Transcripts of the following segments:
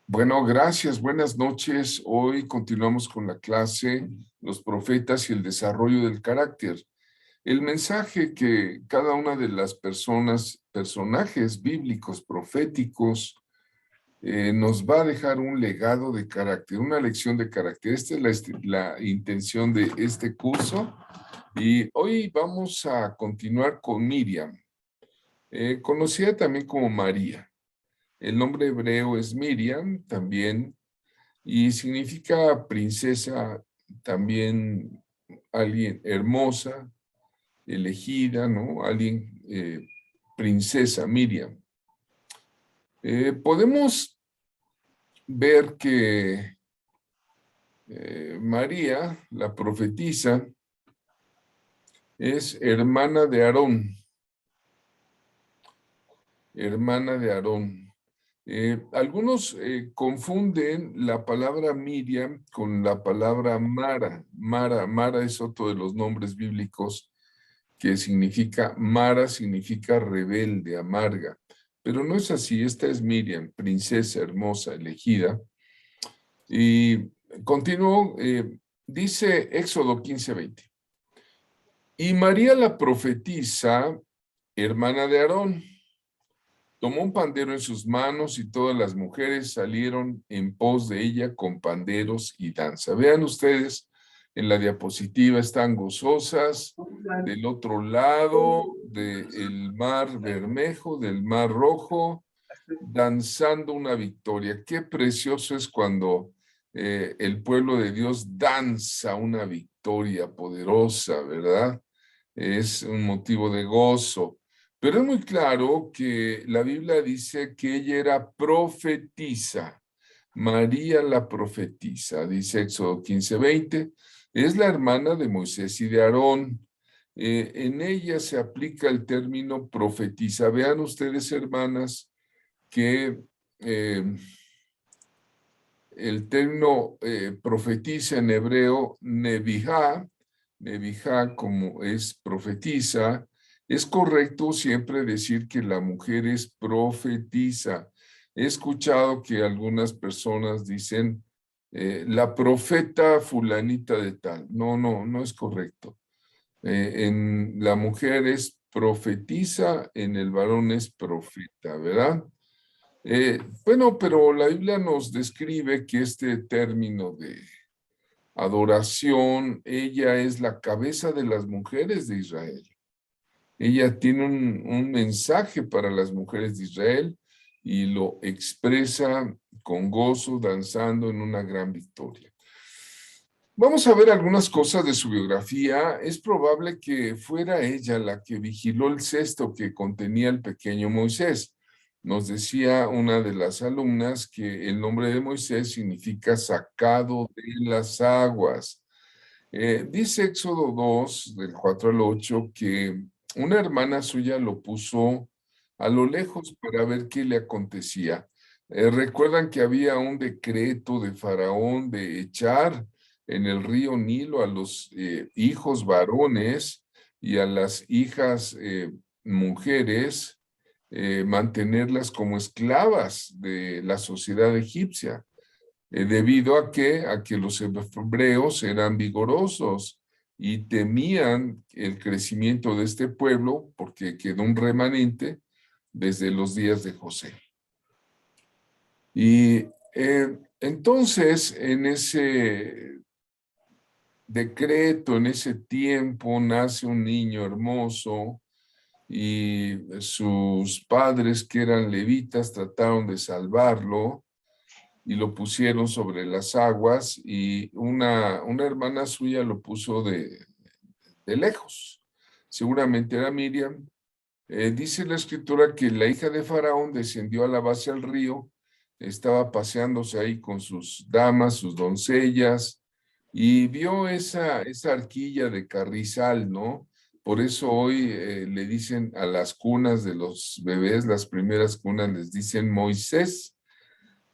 Bueno, gracias. Buenas noches. Hoy continuamos con la clase Los profetas y el desarrollo del carácter. El mensaje que cada una de las personajes bíblicos, proféticos, nos va a dejar un legado de carácter, una lección de carácter. Esta es la intención de este curso. Y hoy vamos a continuar con Miriam, conocida también como María. El nombre hebreo es Miriam también y significa princesa, también alguien hermosa, elegida, ¿no? Alguien, princesa Miriam. Podemos ver que María, la profetisa, es hermana de Aarón, hermana de Aarón. Algunos confunden la palabra Miriam con la palabra Mara. Mara es otro de los nombres bíblicos que significa, Mara significa rebelde, amarga. Pero no es así, esta es Miriam, princesa hermosa, elegida. Y continuó, dice Éxodo 15:20. Y María la profetisa, hermana de Aarón, tomó un pandero en sus manos y todas las mujeres salieron en pos de ella con panderos y danza. Vean ustedes, en la diapositiva están gozosas del otro lado del mar Bermejo, del mar Rojo, danzando una victoria. Qué precioso es cuando el pueblo de Dios danza una victoria poderosa, ¿verdad? Es un motivo de gozo. Pero es muy claro que la Biblia dice que ella era profetisa. María la profetisa, dice Éxodo 15:20, es la hermana de Moisés y de Aarón. En ella se aplica el término profetisa. Vean ustedes, hermanas, que el término profetiza en hebreo, nebijá, como es profetiza, es correcto siempre decir que la mujer es profetiza. He escuchado que algunas personas dicen la profeta fulanita de tal. No es correcto. La mujer es profetiza, en el varón es profeta, ¿verdad? Bueno, pero la Biblia nos describe que este término de adoración, ella es la cabeza de las mujeres de Israel. Ella tiene un mensaje para las mujeres de Israel y lo expresa con gozo, danzando en una gran victoria. Vamos a ver algunas cosas de su biografía. Es probable que fuera ella la que vigiló el cesto que contenía el pequeño Moisés. Nos decía una de las alumnas que el nombre de Moisés significa sacado de las aguas. Dice Éxodo 2, del 4 al 8, que una hermana suya lo puso a lo lejos para ver qué le acontecía. Recuerdan que había un decreto de Faraón de echar en el río Nilo a los hijos varones y a las hijas mujeres, mantenerlas como esclavas de la sociedad egipcia. ¿Debido a qué? A que los hebreos eran vigorosos y temían el crecimiento de este pueblo porque quedó un remanente desde los días de José. Y entonces, en ese decreto, en ese tiempo, nace un niño hermoso y sus padres, que eran levitas, trataron de salvarlo y lo pusieron sobre las aguas y una hermana suya lo puso de lejos. Seguramente era Miriam. Dice la escritura que la hija de Faraón descendió a la base del río, estaba paseándose ahí con sus damas, sus doncellas, y vio esa arquilla de carrizal, ¿no? Por eso hoy le dicen a las cunas de los bebés, las primeras cunas les dicen Moisés.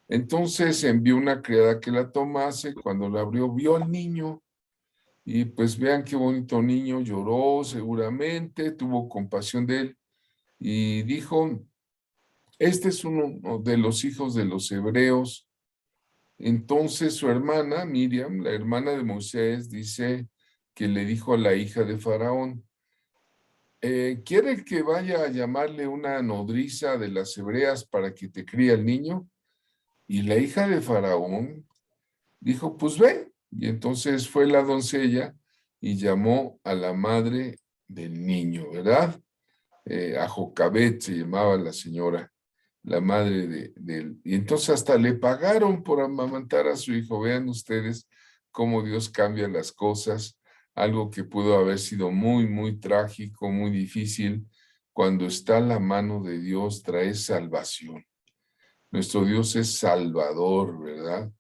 Entonces envió una criada que la tomase, cuando la abrió vio al niño y pues vean qué bonito niño, lloró seguramente, tuvo compasión de él y dijo, este es uno de los hijos de los hebreos Entonces su hermana, Miriam, la hermana de Moisés, dice que le dijo a la hija de Faraón, ¿quiere que vaya a llamarle una nodriza de las hebreas para que te críe al niño? Y la hija de Faraón dijo, pues ve. Y entonces fue la doncella y llamó a la madre del niño, ¿verdad? A Jocabet se llamaba la señora, la madre de él. Y entonces hasta le pagaron por amamantar a su hijo. Vean ustedes cómo Dios cambia las cosas. Algo que pudo haber sido muy, muy trágico, muy difícil. Cuando está la mano de Dios, trae salvación. Nuestro Dios es salvador, ¿verdad?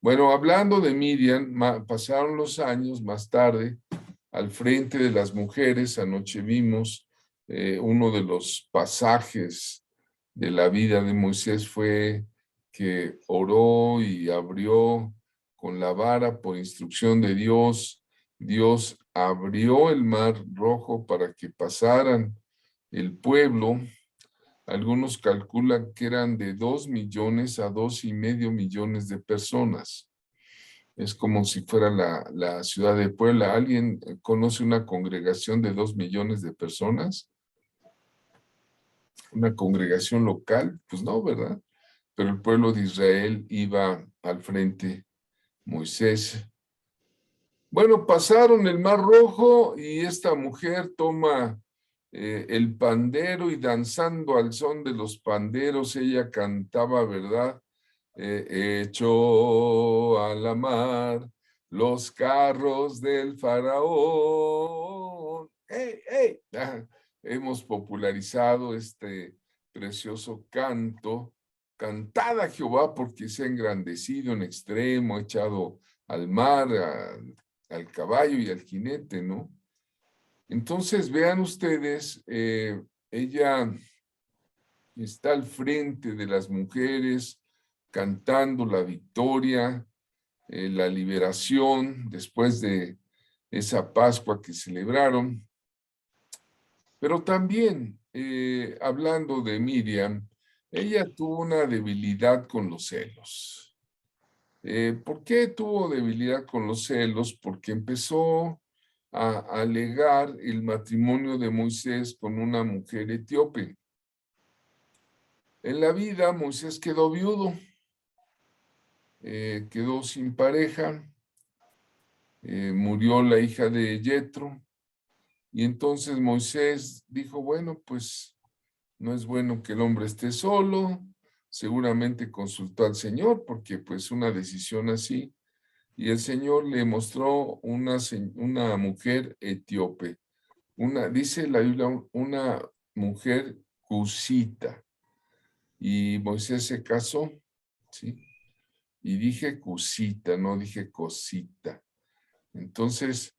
Bueno, hablando de Miriam, pasaron los años más tarde, al frente de las mujeres, anoche vimos uno de los pasajes de la vida de Moisés fue que oró y abrió con la vara por instrucción de Dios. Dios abrió el mar rojo para que pasaran el pueblo. Algunos calculan que eran de 2 millones a 2,5 millones de personas. Es como si fuera la ciudad de Puebla. ¿Alguien conoce una congregación de 2 millones de personas? ¿Una congregación local? Pues no, ¿verdad? Pero el pueblo de Israel iba al frente, Moisés. Bueno, pasaron el Mar Rojo y esta mujer toma el pandero y danzando al son de los panderos, ella cantaba, ¿verdad? Echó a la mar los carros del faraón. ¡Ey, ey! Hemos popularizado este precioso canto. Cantad a Jehová porque se ha engrandecido en extremo, echado al mar, al caballo y al jinete, ¿no? Entonces, vean ustedes, ella está al frente de las mujeres cantando la victoria, la liberación después de esa Pascua que celebraron. Pero también, hablando de Miriam, ella tuvo una debilidad con los celos. ¿Por qué tuvo debilidad con los celos? Porque empezó a alegar el matrimonio de Moisés con una mujer etíope. En la vida, Moisés quedó viudo, quedó sin pareja, murió la hija de Yetro, y entonces Moisés dijo, bueno, pues no es bueno que el hombre esté solo, seguramente consultó al Señor, porque pues una decisión así, y el Señor le mostró una mujer etíope, dice la Biblia, una mujer cusita, y Moisés se casó, ¿sí? Y dije cusita, no dije cosita. Entonces,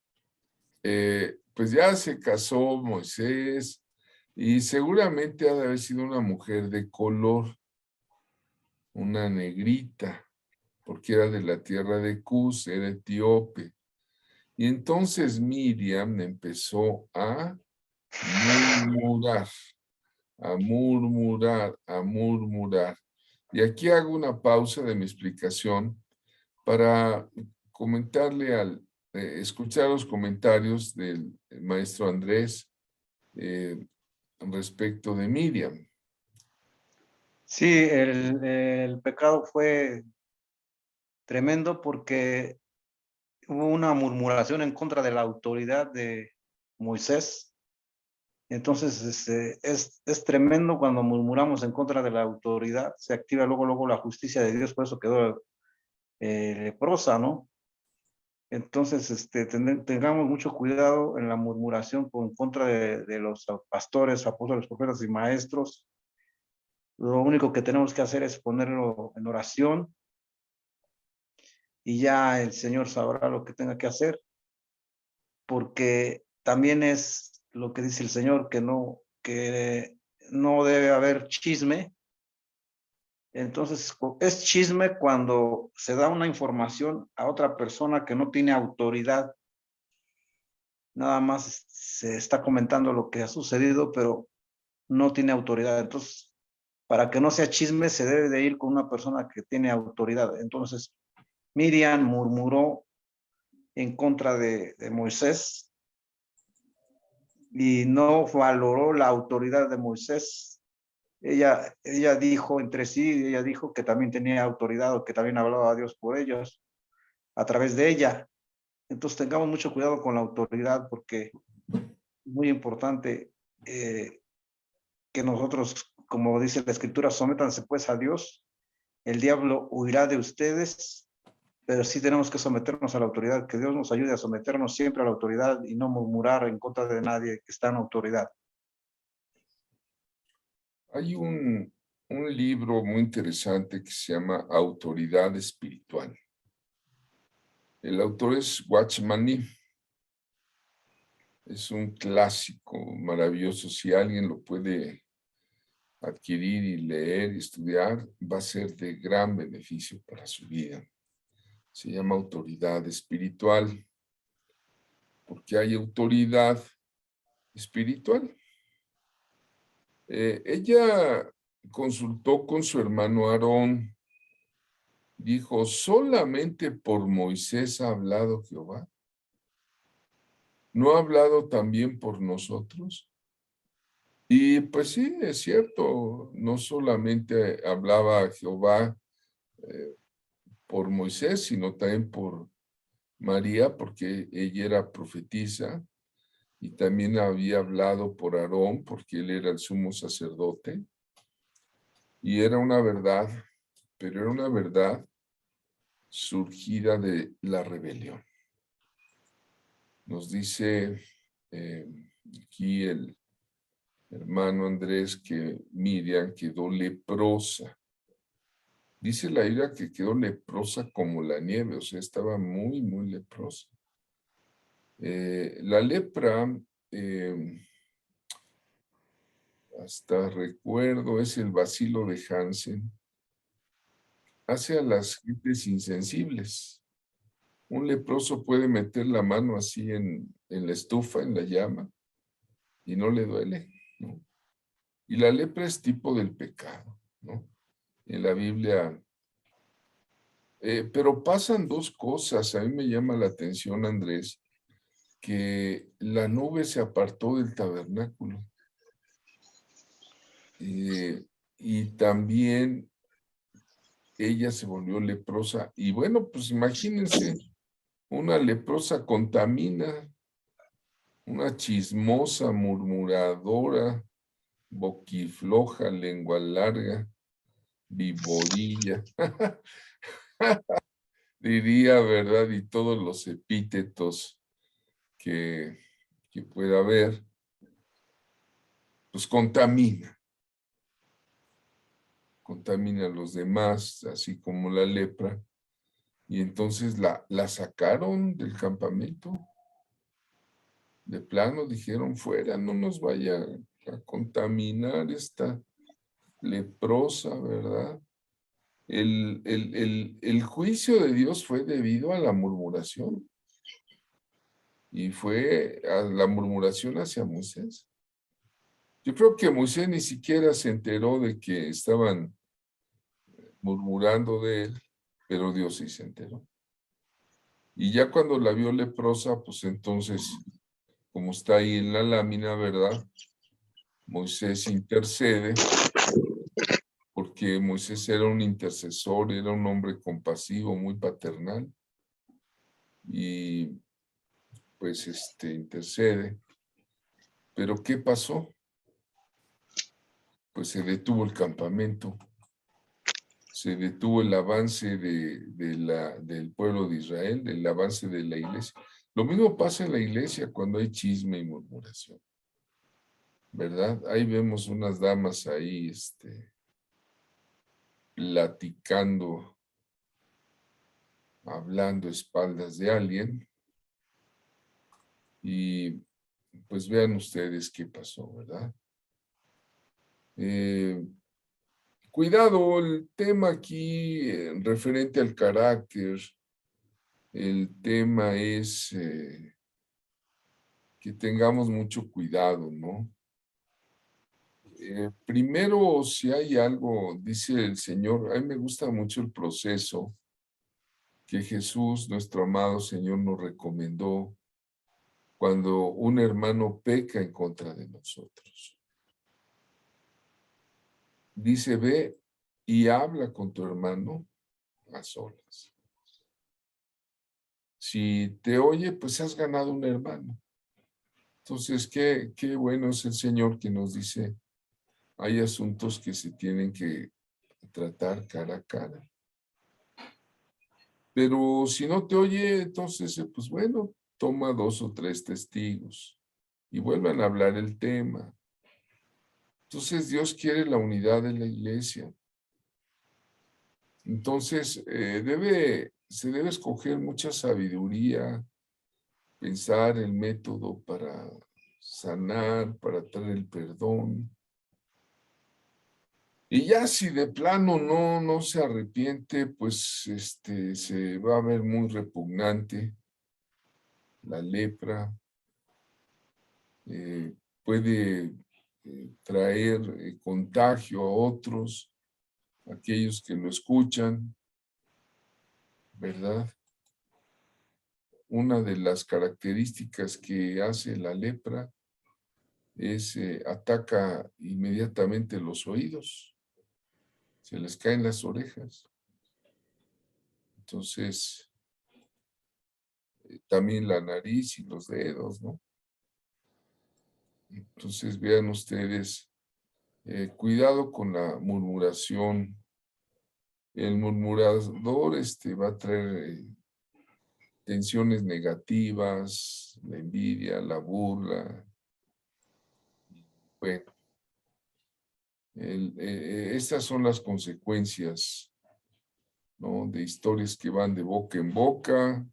pues ya se casó Moisés y seguramente ha de haber sido una mujer de color, una negrita, porque era de la tierra de Cus, era etíope. Y entonces Miriam empezó a murmurar, a murmurar, a murmurar. Y aquí hago una pausa de mi explicación para comentarle escuchar los comentarios del maestro Andrés respecto de Miriam. Sí, el pecado fue tremendo porque hubo una murmuración en contra de la autoridad de Moisés. Entonces, es tremendo cuando murmuramos en contra de la autoridad, se activa luego la justicia de Dios, por eso quedó leprosa, ¿no? Entonces, tengamos mucho cuidado en la murmuración con contra de los pastores, apóstoles, profetas y maestros. Lo único que tenemos que hacer es ponerlo en oración y ya el Señor sabrá lo que tenga que hacer, porque también es lo que dice el Señor, que no debe haber chisme. Entonces, es chisme cuando se da una información a otra persona que no tiene autoridad. Nada más se está comentando lo que ha sucedido, pero no tiene autoridad. Entonces, para que no sea chisme, se debe de ir con una persona que tiene autoridad. Entonces, Miriam murmuró en contra de Moisés y no valoró la autoridad de Moisés. Ella dijo entre sí, ella dijo que también tenía autoridad o que también hablaba a Dios por ellos a través de ella. Entonces tengamos mucho cuidado con la autoridad porque es muy importante que nosotros, como dice la escritura, sométanse pues a Dios. El diablo huirá de ustedes, pero sí tenemos que someternos a la autoridad, que Dios nos ayude a someternos siempre a la autoridad y no murmurar en contra de nadie que está en autoridad. Hay un libro muy interesante que se llama Autoridad Espiritual. El autor es Watchman Nee. Es un clásico maravilloso. Si alguien lo puede adquirir y leer y estudiar, va a ser de gran beneficio para su vida. Se llama Autoridad Espiritual, porque hay autoridad espiritual. Ella consultó con su hermano Aarón, dijo, ¿solamente por Moisés ha hablado Jehová? ¿No ha hablado también por nosotros? Y pues sí, es cierto, no solamente hablaba Jehová por Moisés, sino también por María, porque ella era profetisa, y también había hablado por Aarón, porque él era el sumo sacerdote, y era una verdad, pero era una verdad surgida de la rebelión. Nos dice aquí el hermano Andrés que Miriam quedó leprosa. Dice la Biblia que quedó leprosa como la nieve, o sea, estaba muy, muy leprosa. La lepra, hasta recuerdo, es el bacilo de Hansen, hace a las gentes insensibles. Un leproso puede meter la mano así en la estufa, en la llama, y no le duele, ¿no? Y la lepra es tipo del pecado, ¿no? En la Biblia. Pero pasan dos cosas. A mí me llama la atención, Andrés, que la nube se apartó del tabernáculo. Y también ella se volvió leprosa. Y bueno, pues imagínense, una leprosa contamina, una chismosa, murmuradora, boquifloja, lengua larga, viborilla, diría, ¿verdad? Y todos los epítetos que, que pueda haber, pues contamina a los demás, así como la lepra. Y entonces la sacaron del campamento. De plano dijeron, fuera, no nos vaya a contaminar esta leprosa, ¿verdad? El juicio de Dios fue debido a la murmuración. Y fue a la murmuración hacia Moisés. Yo creo que Moisés ni siquiera se enteró de que estaban murmurando de él, pero Dios sí se enteró. Y ya cuando la vio leprosa, pues entonces, como está ahí en la lámina, ¿verdad? Moisés intercede, porque Moisés era un intercesor, era un hombre compasivo, muy paternal, y pues intercede. Pero ¿qué pasó? Pues se detuvo el campamento, se detuvo el avance del pueblo de Israel, el avance de la iglesia. Lo mismo pasa en la iglesia cuando hay chisme y murmuración, ¿verdad? Ahí vemos unas damas ahí, platicando, hablando a espaldas de alguien, y pues vean ustedes qué pasó, ¿verdad? Cuidado, el tema aquí referente al carácter, el tema es que tengamos mucho cuidado, ¿no? Primero, si hay algo, dice el Señor, a mí me gusta mucho el proceso que Jesús, nuestro amado Señor, nos recomendó cuando un hermano peca en contra de nosotros. Dice, ve y habla con tu hermano a solas. Si te oye, pues has ganado un hermano. Entonces, qué bueno es el Señor que nos dice, hay asuntos que se tienen que tratar cara a cara. Pero si no te oye, entonces, pues bueno, toma 2 o 3 testigos y vuelvan a hablar el tema. Entonces, Dios quiere la unidad de la iglesia. Entonces, se debe escoger mucha sabiduría, pensar el método para sanar, para traer el perdón. Y ya si de plano no se arrepiente, pues se va a ver muy repugnante. La lepra puede traer contagio a otros, aquellos que lo escuchan, ¿verdad? Una de las características que hace la lepra es ataca inmediatamente los oídos, se les caen las orejas. Entonces, también la nariz y los dedos, ¿no? Entonces, vean ustedes, cuidado con la murmuración. El murmurador va a traer tensiones negativas, la envidia, la burla. Bueno, estas son las consecuencias, ¿no? De historias que van de boca en boca.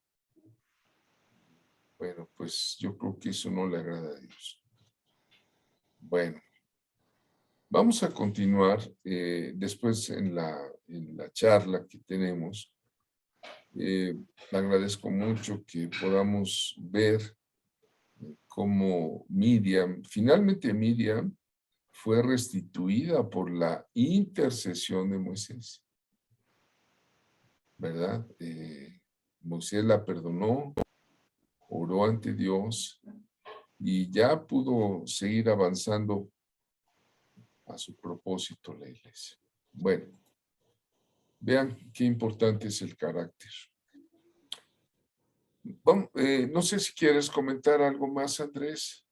Bueno, pues yo creo que eso no le agrada a Dios. Bueno, vamos a continuar después en la charla que tenemos. Le agradezco mucho que podamos ver cómo finalmente Miriam fue restituida por la intercesión de Moisés, ¿verdad? Moisés la perdonó, oró ante Dios y ya pudo seguir avanzando a su propósito la iglesia. Bueno, vean qué importante es el carácter. No sé si quieres comentar algo más, Andrés.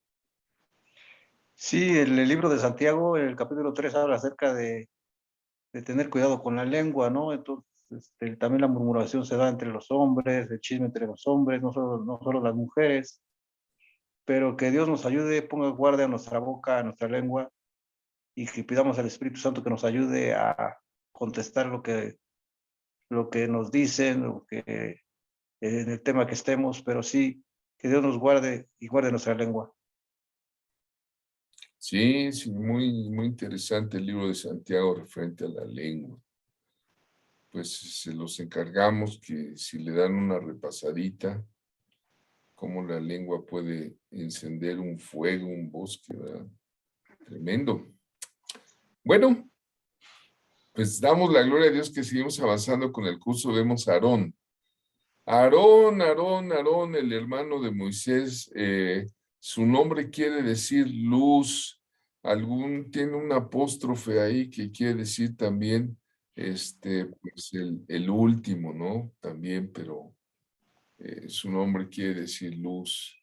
Sí, el libro de Santiago, en el capítulo 3, habla acerca de tener cuidado con la lengua, ¿no? Entonces, también la murmuración se da entre los hombres, el chisme entre los hombres, no solo las mujeres, pero que Dios nos ayude, ponga guardia a nuestra boca, a nuestra lengua, y que pidamos al Espíritu Santo que nos ayude a contestar lo que nos dicen, en el tema que estemos, pero sí, que Dios nos guarde y guarde nuestra lengua. Sí, sí, muy interesante el libro de Santiago referente a la lengua. Pues se los encargamos que si le dan una repasadita, cómo la lengua puede encender un fuego, un bosque, ¿verdad? Tremendo. Bueno, pues damos la gloria a Dios que seguimos avanzando con el curso. Vemos a Aarón. Aarón, el hermano de Moisés, su nombre quiere decir luz. Tiene un apóstrofe ahí que quiere decir también, pues el último, ¿no? También, pero su nombre quiere decir luz.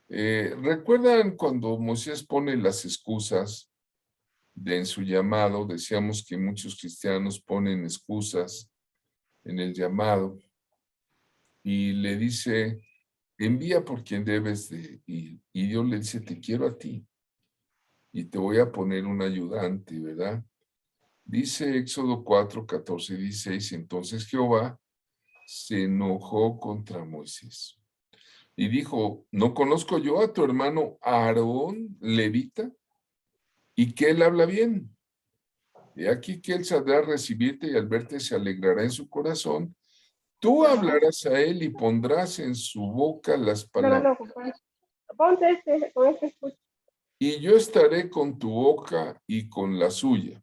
¿Recuerdan cuando Moisés pone las excusas en su llamado? Decíamos que muchos cristianos ponen excusas en el llamado y le dice, envía por quien debes de ir. Y Dios le dice, te quiero a ti y te voy a poner un ayudante, ¿verdad? Dice Éxodo 4, 14, 16, entonces Jehová se enojó contra Moisés y dijo, ¿no conozco yo a tu hermano Aarón, levita? Y que él habla bien. He aquí que él saldrá a recibirte y al verte se alegrará en su corazón. Tú hablarás a él y pondrás en su boca las palabras. Ponte con este escucha. Y yo estaré con tu boca y con la suya.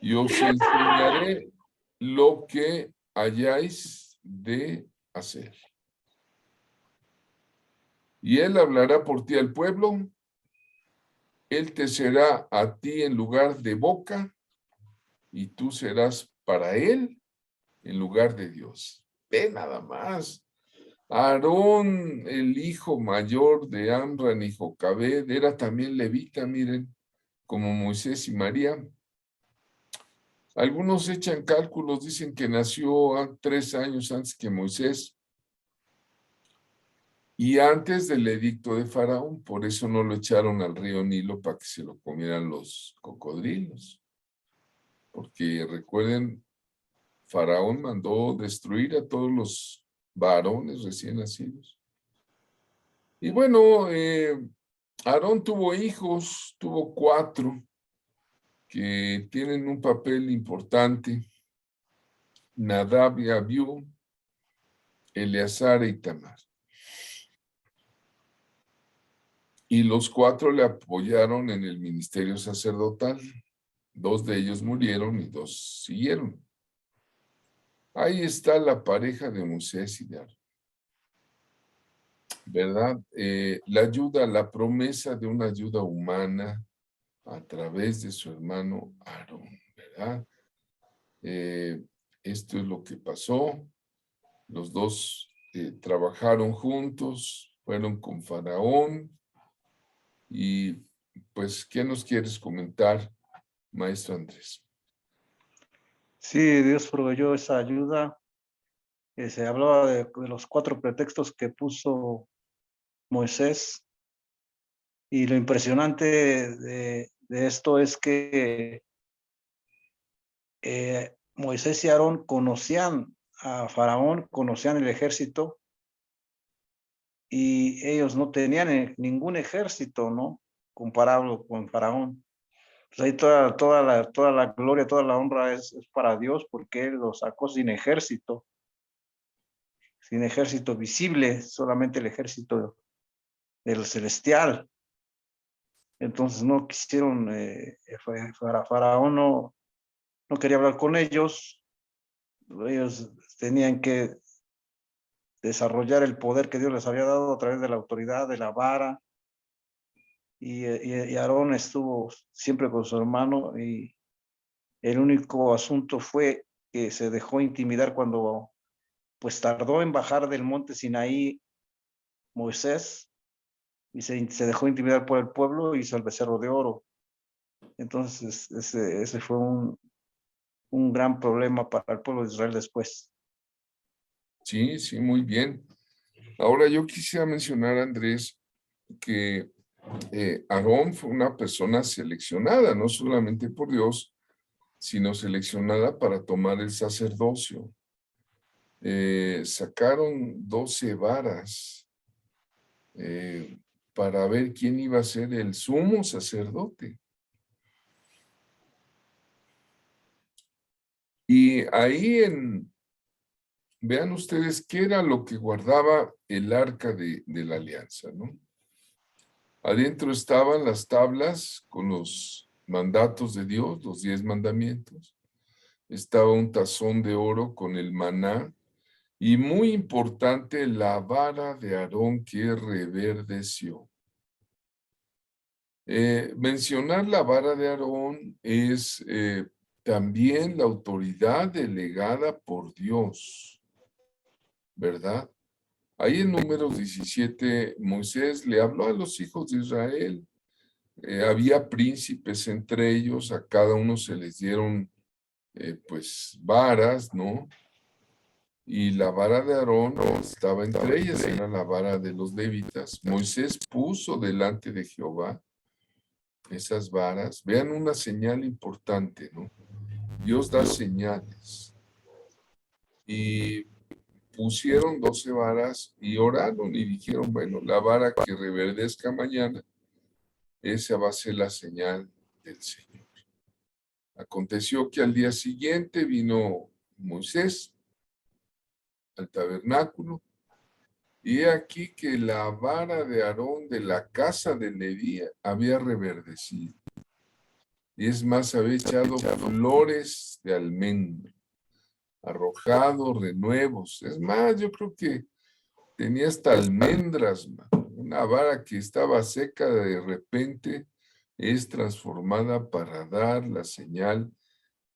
Y os enseñaré lo que hayáis de hacer. Y él hablará por ti al pueblo, él te será a ti en lugar de boca, y tú serás para él en lugar de Dios. Ve nada más. Aarón, el hijo mayor de Amram y Jocabed, era también levita, miren, como Moisés y María. Algunos echan cálculos, dicen que nació 3 años antes que Moisés y antes del edicto de Faraón, por eso no lo echaron al río Nilo para que se lo comieran los cocodrilos. Porque recuerden, Faraón mandó destruir a todos los varones recién nacidos. Y bueno, Aarón tuvo hijos, tuvo 4 que tienen un papel importante: Nadab y Abiú, Eleazar e Itamar. Y los 4 le apoyaron en el ministerio sacerdotal. 2 de ellos murieron y 2 siguieron. Ahí está la pareja de Moisés y de Aarón, ¿verdad? La ayuda, la promesa de una ayuda humana a través de su hermano Aarón, ¿verdad? Esto es lo que pasó. Los 2 trabajaron juntos, fueron con Faraón. Y pues, ¿qué nos quieres comentar, maestro Andrés? Sí, Dios proveyó esa ayuda. Se hablaba de los 4 pretextos que puso Moisés. Y lo impresionante de esto es que Moisés y Aarón conocían a Faraón, conocían el ejército, y ellos no tenían ningún ejército, ¿no? Comparable con Faraón. Pues ahí toda la gloria, toda la honra es para Dios, porque Él los sacó sin ejército visible, solamente el ejército del celestial. Entonces no quisieron, Faraón no quería hablar con ellos tenían que desarrollar el poder que Dios les había dado a través de la autoridad, de la vara, y Aarón estuvo siempre con su hermano, y el único asunto fue que se dejó intimidar cuando pues tardó en bajar del monte Sinaí Moisés, y se dejó intimidar por el pueblo y hizo el becerro de oro. Entonces ese fue un gran problema para el pueblo de Israel después. Sí, sí, muy bien. Ahora yo quisiera mencionar, Andrés, que Aarón fue una persona seleccionada, no solamente por Dios, sino seleccionada para tomar el sacerdocio. Sacaron 12 varas para ver quién iba a ser el sumo sacerdote. Y ahí vean ustedes qué era lo que guardaba el arca de la alianza, ¿no? Adentro estaban las tablas con los mandatos de Dios, los 10 mandamientos. Estaba un tazón de oro con el maná. Y muy importante, la vara de Aarón que reverdeció. Mencionar la vara de Aarón es también la autoridad delegada por Dios, ¿verdad? Ahí en Números 17, Moisés le habló a los hijos de Israel. Había príncipes entre ellos, a cada uno se les dieron pues varas, ¿no? Y la vara de Aarón estaba entre ellas, era la vara de los levitas. Moisés puso delante de Jehová esas varas. Vean una señal importante, ¿no? Dios da señales. Y pusieron 12 varas y oraron y dijeron, bueno, la vara que reverdezca mañana, esa va a ser la señal del Señor. Aconteció que al día siguiente vino Moisés al tabernáculo, y he aquí que la vara de Aarón de la casa de Leví había reverdecido. Y es más, había echado flores de almendro. arrojado renuevos. Es más, yo creo que tenía hasta almendras, una vara que estaba seca de repente es transformada para dar la señal,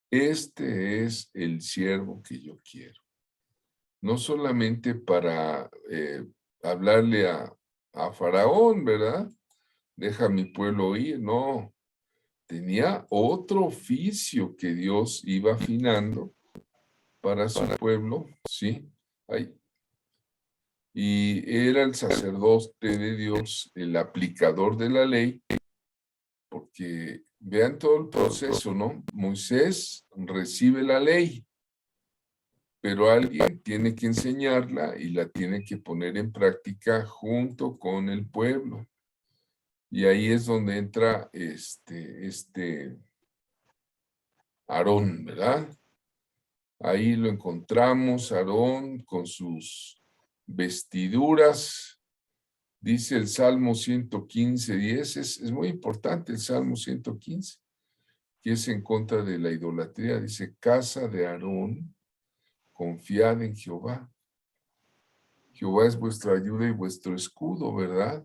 este es el siervo que yo quiero. No solamente para hablarle a Faraón, ¿verdad? Deja a mi pueblo ir, no. Tenía otro oficio que Dios iba afinando para su pueblo, ¿sí? Ay, y era el sacerdote de Dios, el aplicador de la ley, porque vean todo el proceso, ¿no? Moisés recibe la ley, pero alguien tiene que enseñarla y la tiene que poner en práctica junto con el pueblo. Y ahí es donde entra este Aarón, ¿verdad? Ahí lo encontramos, Aarón, con sus vestiduras. Dice el Salmo 115:10, es muy importante el Salmo 115, que es en contra de la idolatría. Dice, casa de Aarón, confiad en Jehová. Jehová es vuestra ayuda y vuestro escudo, ¿verdad?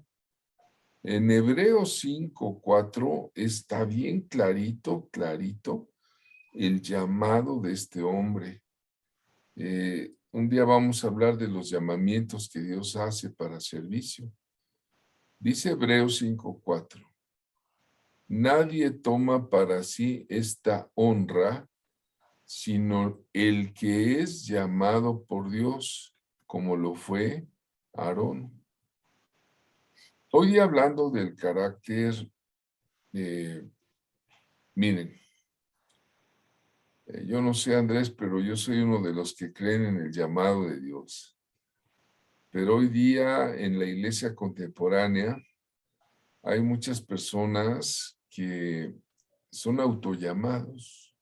En Hebreos 5:4 está bien clarito, clarito, el llamado de este hombre. Un día vamos a hablar de los llamamientos que Dios hace para servicio. Dice Hebreos 5:4. Nadie toma para sí esta honra, sino el que es llamado por Dios, como lo fue Aarón. Hoy hablando del carácter, miren, yo no sé Andrés, pero yo soy uno de los que creen en el llamado de Dios. Pero hoy día en la iglesia contemporánea hay muchas personas que son autollamados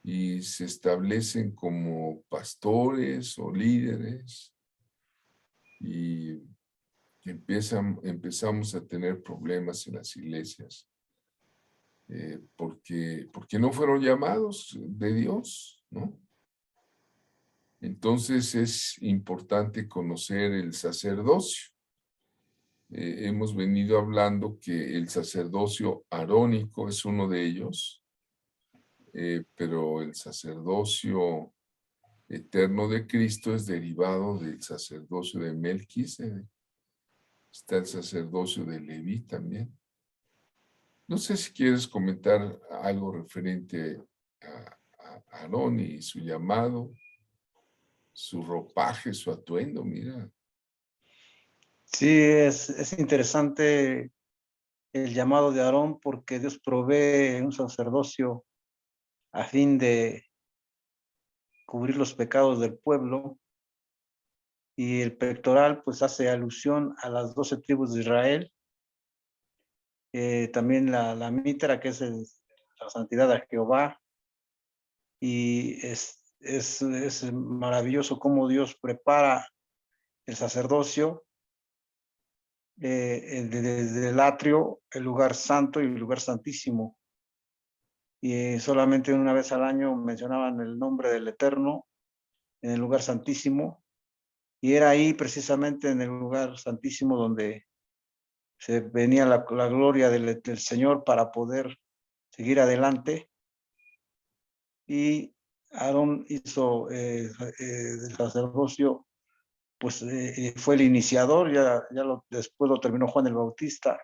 y se establecen como pastores o líderes y empezamos a tener problemas en las iglesias porque no fueron llamados de Dios, ¿no? Entonces es importante conocer el sacerdocio. Hemos venido hablando que el sacerdocio arónico es uno de ellos, pero el sacerdocio eterno de Cristo es derivado del sacerdocio de Melquisedec. Está el sacerdocio de Leví también. No sé si quieres comentar algo referente a Aarón y su llamado, su ropaje, su atuendo, mira. Sí, es interesante el llamado de Aarón porque Dios provee un sacerdocio a fin de cubrir los pecados del pueblo, y el pectoral pues hace alusión a las 12 tribus de Israel. También la mitra, que es la santidad de Jehová, y es maravilloso cómo Dios prepara el sacerdocio desde el atrio, el lugar santo y el lugar santísimo. Y solamente una vez al año mencionaban el nombre del Eterno en el lugar santísimo, y era ahí precisamente en el lugar santísimo donde se venía la gloria del Señor para poder seguir adelante. Y Aarón hizo el sacerdocio, pues fue el iniciador, después lo terminó Juan el Bautista,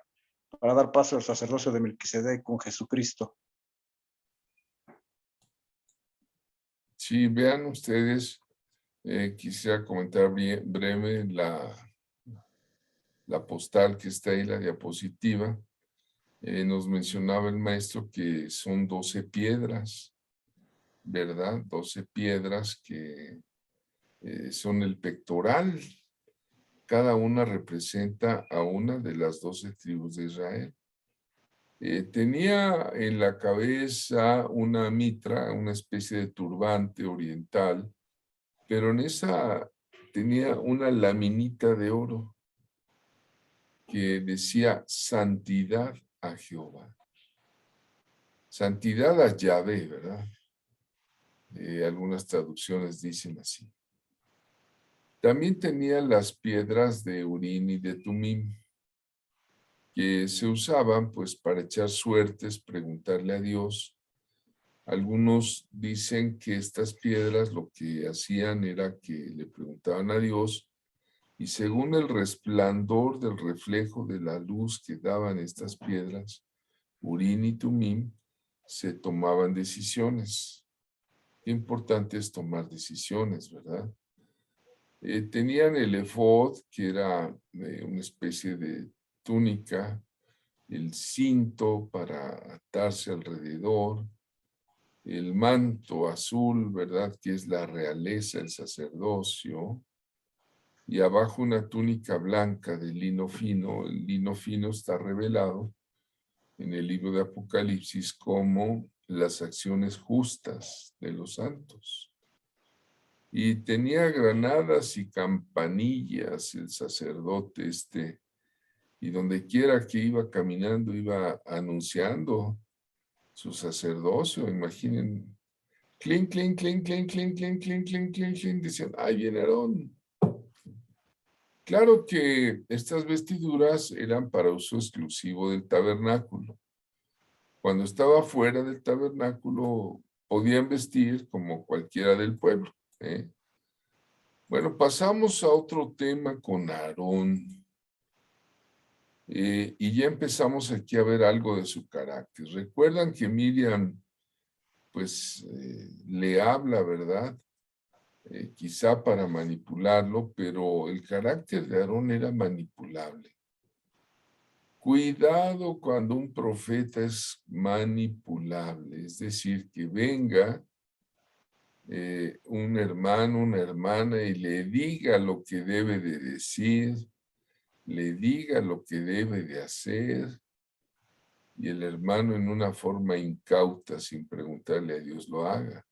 para dar paso al sacerdocio de Melquisedec con Jesucristo. Sí, vean ustedes, quisiera comentar bien breve la postal que está ahí, la diapositiva. Nos mencionaba el maestro que son 12 piedras, ¿verdad? 12 piedras que son el pectoral. Cada una representa a una de las 12 tribus de Israel. Tenía en la cabeza una mitra, una especie de turbante oriental, pero en esa tenía una laminita de oro que decía santidad a Jehová. Santidad a Yahvé, ¿verdad? Algunas traducciones dicen así. También tenía las piedras de Urín y de Tumim, que se usaban pues para echar suertes, preguntarle a Dios. Algunos dicen que estas piedras lo que hacían era que le preguntaban a Dios y según el resplandor del reflejo de la luz que daban estas piedras, Urín y Tumim, se tomaban decisiones. Qué importante es tomar decisiones, ¿verdad? Tenían el efod, que era una especie de túnica, el cinto para atarse alrededor, el manto azul, ¿verdad? Que es la realeza, el sacerdocio, y abajo una túnica blanca de lino fino. El lino fino está revelado en el libro de Apocalipsis como las acciones justas de los santos. Y tenía granadas y campanillas el sacerdote y donde quiera que iba caminando iba anunciando su sacerdocio. Imaginen, clink, clink, clink, clink, clink, clink, clink, clink, clink, clink, diciendo, ¡ay, viene Aarón! Claro que estas vestiduras eran para uso exclusivo del tabernáculo. Cuando estaba fuera del tabernáculo podían vestir como cualquiera del pueblo, ¿eh? Bueno, pasamos a otro tema con Aarón. Y ya empezamos aquí a ver algo de su carácter. Recuerdan que Miriam, pues, le habla, ¿verdad? Quizá para manipularlo, pero el carácter de Aarón era manipulable. Cuidado cuando un profeta es manipulable, es decir, que venga un hermano, una hermana y le diga lo que debe de decir, le diga lo que debe de hacer, y el hermano en una forma incauta, sin preguntarle a Dios, lo haga.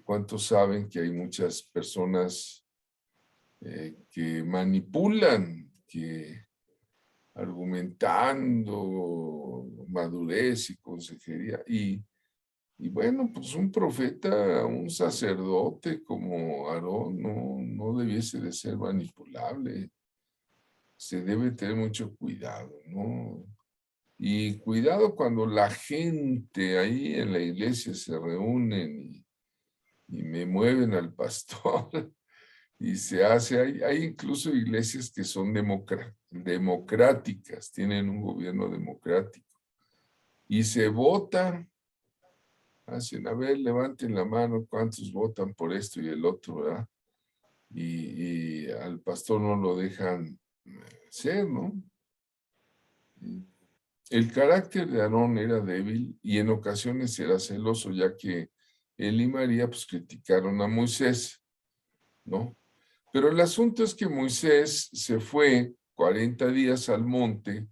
¿Cuántos saben que hay muchas personas que manipulan, que argumentando madurez y consejería, y bueno, pues un profeta, un sacerdote como Aarón no debiese de ser manipulable. Se debe tener mucho cuidado, ¿no? Y cuidado cuando la gente ahí en la iglesia se reúnen y me mueven al pastor y se hace, hay incluso iglesias que son democráticas, tienen un gobierno democrático y se vota. Hacen, a ver, levanten la mano, ¿cuántos votan por esto y el otro, verdad? Y al pastor no lo dejan ser, ¿no? El carácter de Aarón era débil y en ocasiones era celoso, ya que él y María pues criticaron a Moisés, ¿no? Pero el asunto es que Moisés se fue 40 días al monte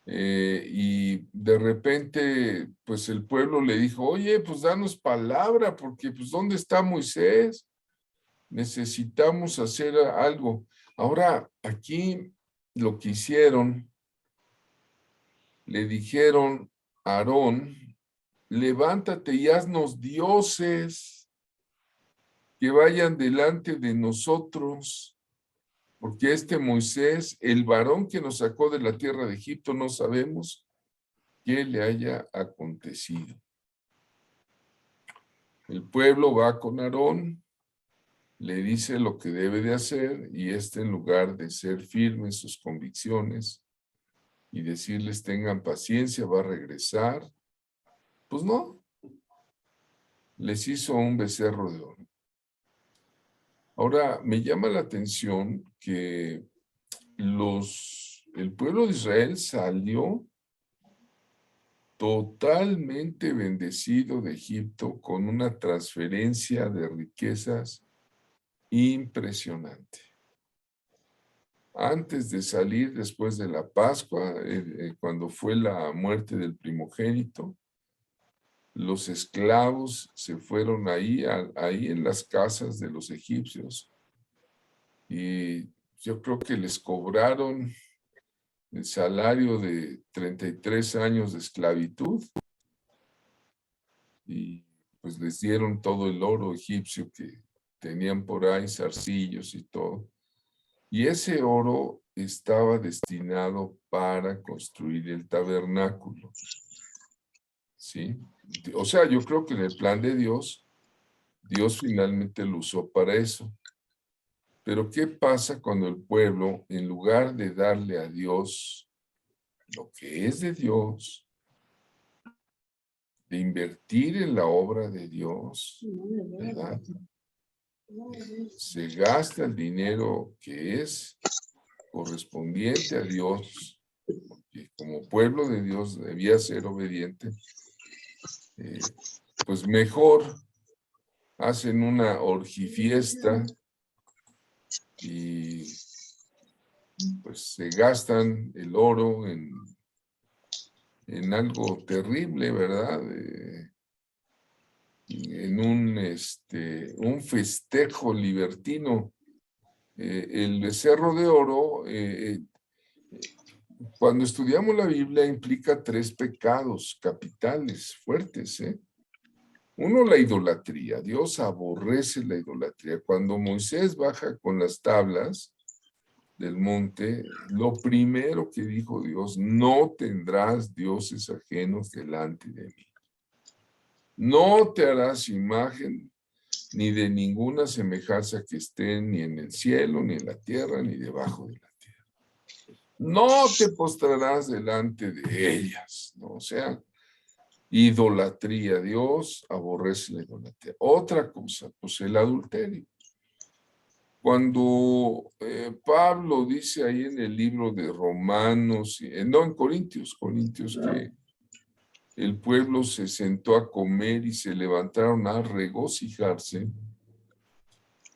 y de repente, pues el pueblo le dijo, oye, pues danos palabra, porque pues ¿dónde está Moisés? Necesitamos hacer algo. Ahora, aquí lo que hicieron, le dijeron a Aarón, levántate y haznos dioses que vayan delante de nosotros, porque este Moisés, el varón que nos sacó de la tierra de Egipto, no sabemos qué le haya acontecido. El pueblo va con Aarón, le dice lo que debe de hacer y en lugar de ser firme en sus convicciones y decirles tengan paciencia, va a regresar, pues no, les hizo un becerro de oro. Ahora, me llama la atención que el pueblo de Israel salió totalmente bendecido de Egipto con una transferencia de riquezas impresionante. Antes de salir, después de la Pascua, cuando fue la muerte del primogénito, los esclavos se fueron ahí en las casas de los egipcios y yo creo que les cobraron el salario de 33 años de esclavitud y pues les dieron todo el oro egipcio que tenían por ahí, zarcillos y todo. Y ese oro estaba destinado para construir el tabernáculo. ¿Sí? O sea, yo creo que en el plan de Dios, Dios finalmente lo usó para eso. Pero ¿qué pasa cuando el pueblo, en lugar de darle a Dios lo que es de Dios, de invertir en la obra de Dios, ¿verdad? Se gasta el dinero que es correspondiente a Dios, que como pueblo de Dios debía ser obediente, pues mejor hacen una orgifiesta y pues se gastan el oro en algo terrible, ¿verdad? En un festejo libertino. El becerro de oro, cuando estudiamos la Biblia, implica 3 pecados capitales fuertes, ¿eh? Uno, la idolatría. Dios aborrece la idolatría. Cuando Moisés baja con las tablas del monte, lo primero que dijo Dios: no tendrás dioses ajenos delante de mí. No te harás imagen ni de ninguna semejanza que esté ni en el cielo, ni en la tierra, ni debajo de la tierra. No te postrarás delante de ellas, ¿no? O sea, idolatría. Dios aborrece la idolatría. Otra cosa, pues el adulterio. Cuando Pablo dice ahí en el libro de Romanos, no, en Corintios, que el pueblo se sentó a comer y se levantaron a regocijarse.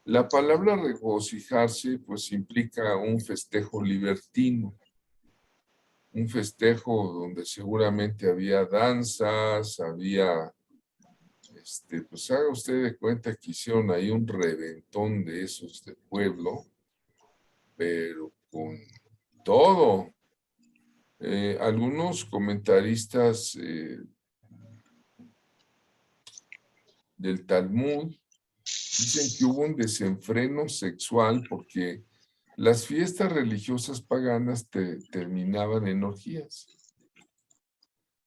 La palabra regocijarse pues implica un festejo libertino, un festejo donde seguramente había danzas, había, pues haga usted de cuenta que hicieron ahí un reventón de esos de pueblo, pero con todo. Algunos comentaristas del Talmud dicen que hubo un desenfreno sexual porque las fiestas religiosas paganas terminaban en orgías.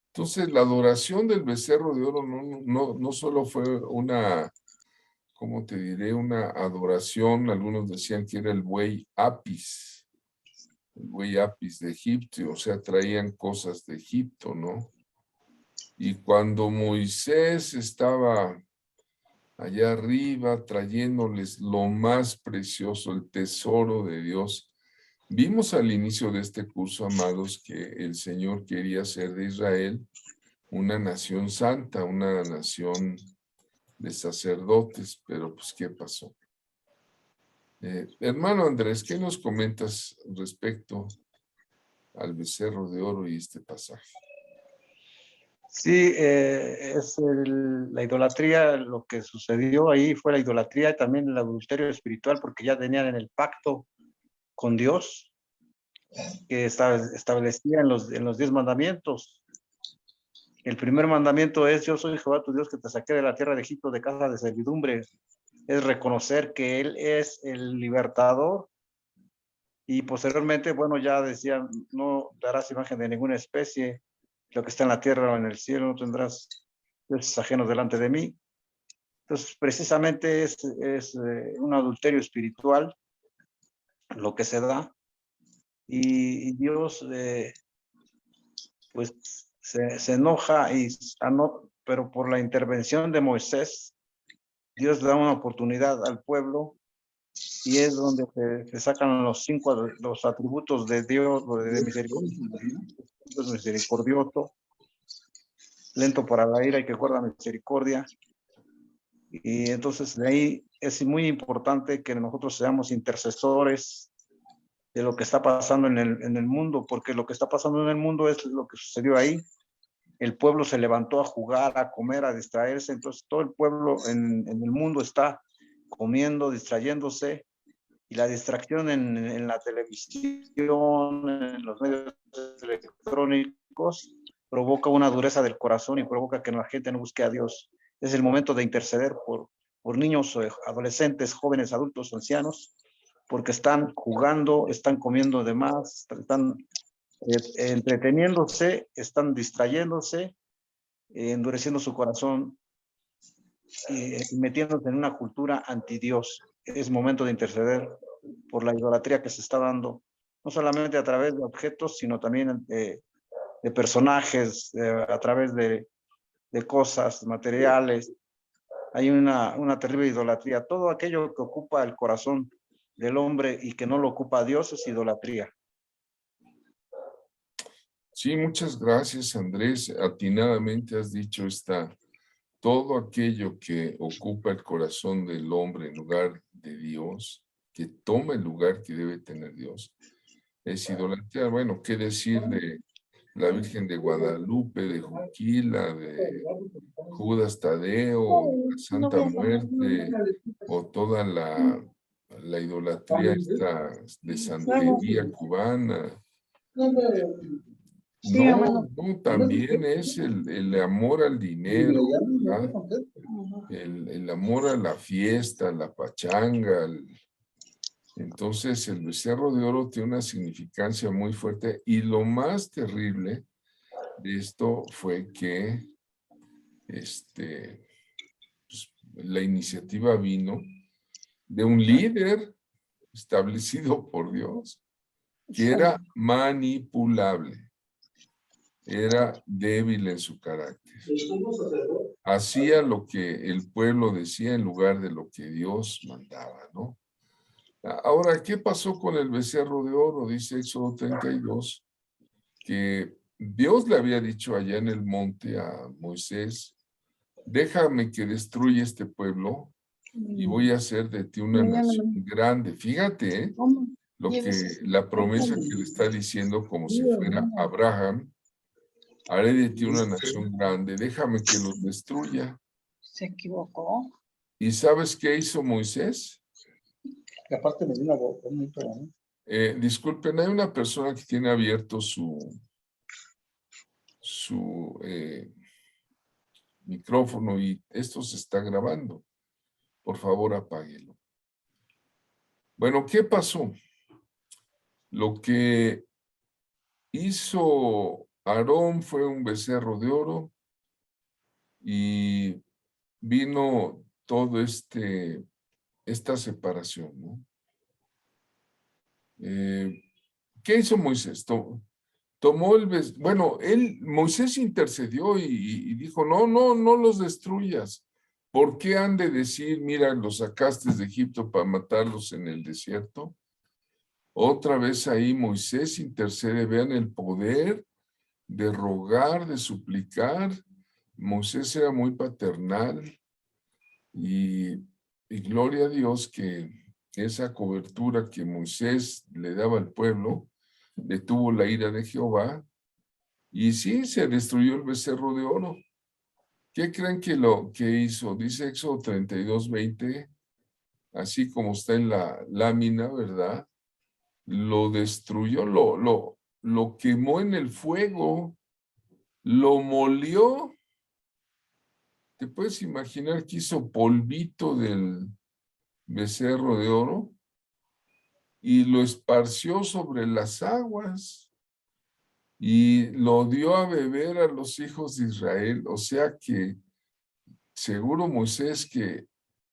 Entonces, la adoración del becerro de oro no solo fue una, ¿cómo te diré? Una adoración, algunos decían que era el buey Apis de Egipto, o sea, traían cosas de Egipto, ¿no? Y cuando Moisés estaba allá arriba trayéndoles lo más precioso, el tesoro de Dios, vimos al inicio de este curso, amados, que el Señor quería hacer de Israel una nación santa, una nación de sacerdotes, pero pues, ¿qué pasó? Hermano Andrés, ¿qué nos comentas respecto al becerro de oro y este pasaje? Sí, la idolatría, lo que sucedió ahí fue la idolatría y también el adulterio espiritual, porque ya tenían en el pacto con Dios que establecía en los 10 mandamientos. El primer mandamiento es: yo soy Jehová tu Dios que te saqué de la tierra de Egipto de casa de servidumbre. Es reconocer que Él es el libertador. Y posteriormente, bueno, ya decían: no darás imagen de ninguna especie, lo que está en la tierra o en el cielo, no tendrás dioses ajenos delante de mí. Entonces, precisamente es un adulterio espiritual lo que se da. Y Dios, pues, se enoja, pero por la intervención de Moisés, Dios da una oportunidad al pueblo, y es donde se sacan los atributos de Dios, de misericordioso, lento para la ira y que guarda misericordia. Y entonces de ahí es muy importante que nosotros seamos intercesores de lo que está pasando en el mundo, porque lo que está pasando en el mundo es lo que sucedió ahí. El pueblo se levantó a jugar, a comer, a distraerse. Entonces todo el pueblo en el mundo está comiendo, distrayéndose, y la distracción en la televisión, en los medios electrónicos, provoca una dureza del corazón y provoca que la gente no busque a Dios. Es el momento de interceder por niños, adolescentes, jóvenes, adultos, ancianos, porque están jugando, están comiendo de más, están entreteniéndose, están distrayéndose, endureciendo su corazón y metiéndose en una cultura anti Dios. Es momento de interceder por la idolatría que se está dando, no solamente a través de objetos, sino también de personajes, a través de cosas materiales. Hay una terrible idolatría. Todo aquello que ocupa el corazón del hombre y que no lo ocupa Dios es idolatría. Sí, muchas gracias, Andrés. Atinadamente has dicho todo aquello que ocupa el corazón del hombre en lugar de Dios, que toma el lugar que debe tener Dios, es idolatría. Bueno, ¿qué decir de la Virgen de Guadalupe, de Juquila, de Judas Tadeo, la Santa Muerte, o toda la idolatría esta de santería cubana? No, no, también es el amor al dinero, ¿verdad? El amor a la fiesta, a la pachanga. Entonces, el becerro de oro tiene una significancia muy fuerte, y lo más terrible de esto fue que pues, la iniciativa vino de un líder establecido por Dios, que era manipulable, era débil en su carácter. Hacía lo que el pueblo decía en lugar de lo que Dios mandaba, ¿no? Ahora, ¿qué pasó con el becerro de oro? Dice Éxodo 32, que Dios le había dicho allá en el monte a Moisés: déjame que destruya este pueblo y voy a hacer de ti una nación grande. Fíjate, la promesa que le está diciendo, como si fuera Abraham: haré de ti una nación grande, déjame que los destruya. Se equivocó. ¿Y sabes qué hizo Moisés? Y aparte me dio una boca muy fea, ¿no? Disculpen, hay una persona que tiene abierto su micrófono y esto se está grabando. Por favor, apáguelo. Bueno, ¿qué pasó? Lo que hizo Aarón fue un becerro de oro, y vino todo esta separación, ¿no? ¿Qué hizo Moisés? Tomó bueno, Moisés intercedió y dijo: no, no, no los destruyas. ¿Por qué han de decir, mira, los sacaste de Egipto para matarlos en el desierto? Otra vez ahí Moisés intercede. Vean el poder de rogar, de suplicar. Moisés era muy paternal, y gloria a Dios que esa cobertura que Moisés le daba al pueblo detuvo la ira de Jehová, y sí, se destruyó el becerro de oro. ¿Qué creen que lo que hizo? Dice Éxodo 32:20, así como está en la lámina, ¿verdad? Lo destruyó, lo quemó en el fuego, lo molió. ¿Te puedes imaginar que hizo polvito del becerro de oro y lo esparció sobre las aguas y lo dio a beber a los hijos de Israel? O sea que seguro Moisés, que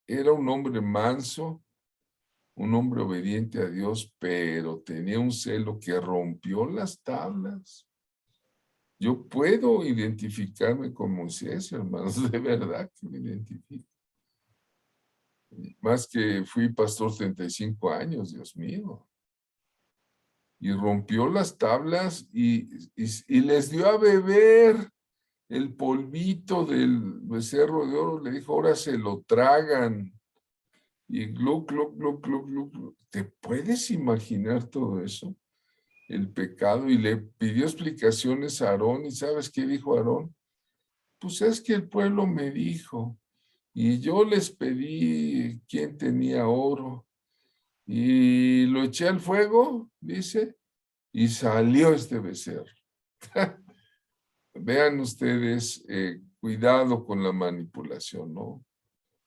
era un hombre manso, un hombre obediente a Dios, pero tenía un celo que rompió las tablas. Yo puedo identificarme con Moisés, hermanos, de verdad que me identifico. Más que fui pastor 35 años, Dios mío. Y rompió las tablas y les dio a beber el polvito del becerro de oro. Le dijo: ahora se lo tragan. Y glu, glu, glu, glu, glu, glu. ¿Te puedes imaginar todo eso? El pecado. Y le pidió explicaciones a Aarón. ¿Y sabes qué dijo Aarón? Pues es que el pueblo me dijo, y yo les pedí quién tenía oro, y lo eché al fuego, dice, y salió este becerro. Vean ustedes cuidado con la manipulación, ¿no?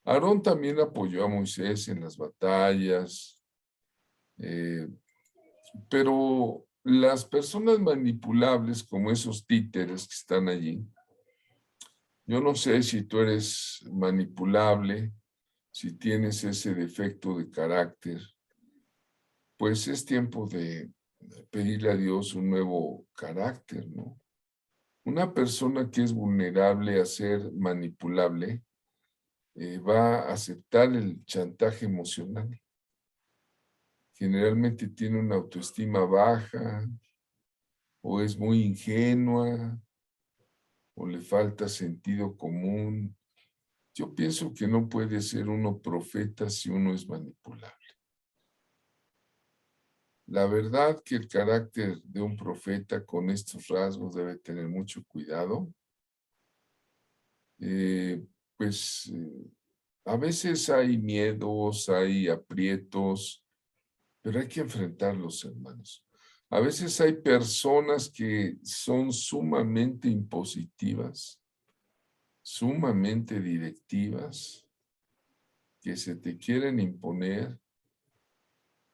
Aarón también apoyó a Moisés en las batallas, pero las personas manipulables, como esos títeres que están allí, yo no sé si tú eres manipulable, si tienes ese defecto de carácter, pues es tiempo de pedirle a Dios un nuevo carácter, ¿no? Una persona que es vulnerable a ser manipulable va a aceptar el chantaje emocional. Generalmente tiene una autoestima baja o es muy ingenua o le falta sentido común. Yo pienso que no puede ser uno profeta si uno es manipulable. La verdad que el carácter de un profeta con estos rasgos debe tener mucho cuidado. Pues a veces hay miedos, hay aprietos, pero hay que enfrentarlos, hermanos. A veces hay personas que son sumamente impositivas, sumamente directivas, que se te quieren imponer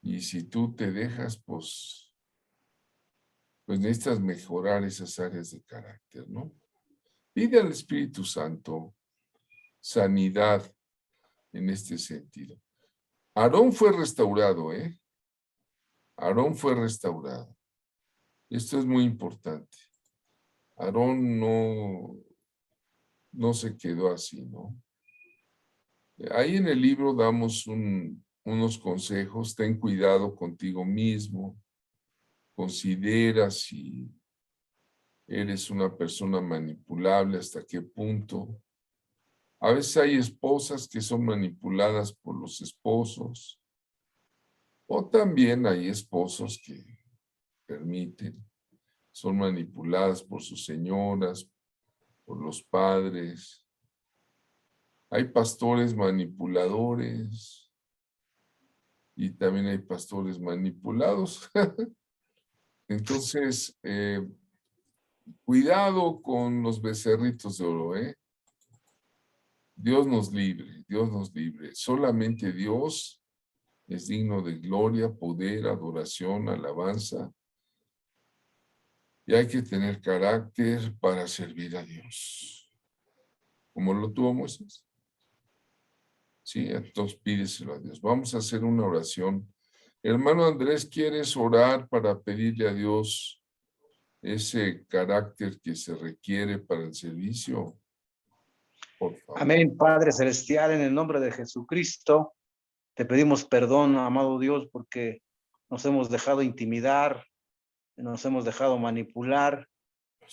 y si tú te dejas, pues necesitas mejorar esas áreas de carácter, ¿no? Pide al Espíritu Santo sanidad en este sentido. Aarón fue restaurado, ¿eh? Aarón fue restaurado. Esto es muy importante. Aarón no se quedó así, ¿no? Ahí en el libro damos unos consejos. Ten cuidado contigo mismo. Considera si eres una persona manipulable, hasta qué punto. A veces hay esposas que son manipuladas por los esposos. O también hay esposos que permiten, son manipuladas por sus señoras, por los padres. Hay pastores manipuladores y también hay pastores manipulados. Entonces, cuidado con los becerritos de oro, ¿eh? Dios nos libre, Dios nos libre. Solamente Dios es digno de gloria, poder, adoración, alabanza. Y hay que tener carácter para servir a Dios. Como lo tuvo Moisés. Sí, entonces pídeselo a Dios. Vamos a hacer una oración. Hermano Andrés, ¿quieres orar para pedirle a Dios ese carácter que se requiere para el servicio? Por favor. Amén, Padre Celestial, en el nombre de Jesucristo, te pedimos perdón, amado Dios, porque nos hemos dejado intimidar, nos hemos dejado manipular.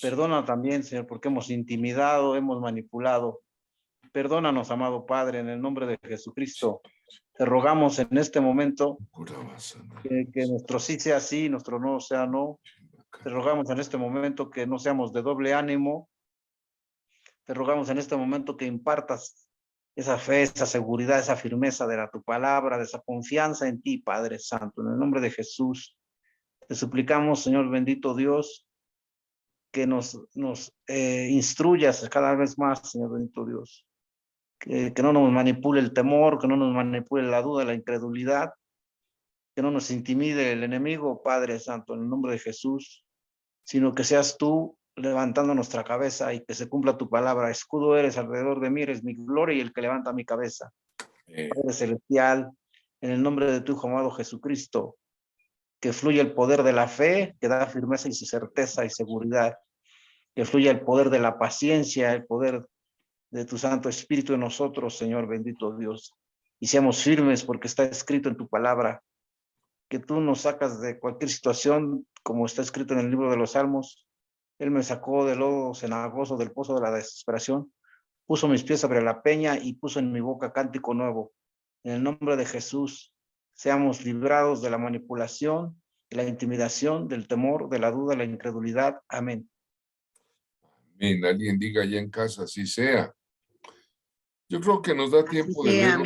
Perdona también, Señor, porque hemos intimidado, hemos manipulado. Perdónanos, amado Padre, en el nombre de Jesucristo. Te rogamos en este momento que nuestro sí sea sí, nuestro no sea no. Te rogamos en este momento que no seamos de doble ánimo. Te rogamos en este momento que impartas esa fe, esa seguridad, esa firmeza de tu palabra, de esa confianza en ti, Padre Santo. En el nombre de Jesús, te suplicamos, Señor bendito Dios, que nos instruyas cada vez más, Señor bendito Dios. Que no nos manipule el temor, que no nos manipule la duda, la incredulidad, que no nos intimide el enemigo, Padre Santo, en el nombre de Jesús, sino que seas tú levantando nuestra cabeza y que se cumpla tu palabra. Escudo eres alrededor de mí, eres mi gloria y el que levanta mi cabeza. Padre Celestial, en el nombre de tu Hijo amado Jesucristo, que fluya el poder de la fe, que da firmeza y certeza y seguridad, que fluya el poder de la paciencia, el poder de tu Santo Espíritu en nosotros, Señor bendito Dios, y seamos firmes porque está escrito en tu palabra, que tú nos sacas de cualquier situación, como está escrito en el libro de los Salmos. Él me sacó del lodo cenagoso, del pozo de la desesperación, puso mis pies sobre la peña y puso en mi boca cántico nuevo. En el nombre de Jesús, seamos librados de la manipulación, de la intimidación, del temor, de la duda, la incredulidad. Amén. Amén. Alguien diga allá en casa, así sea. Yo creo que nos da tiempo de ver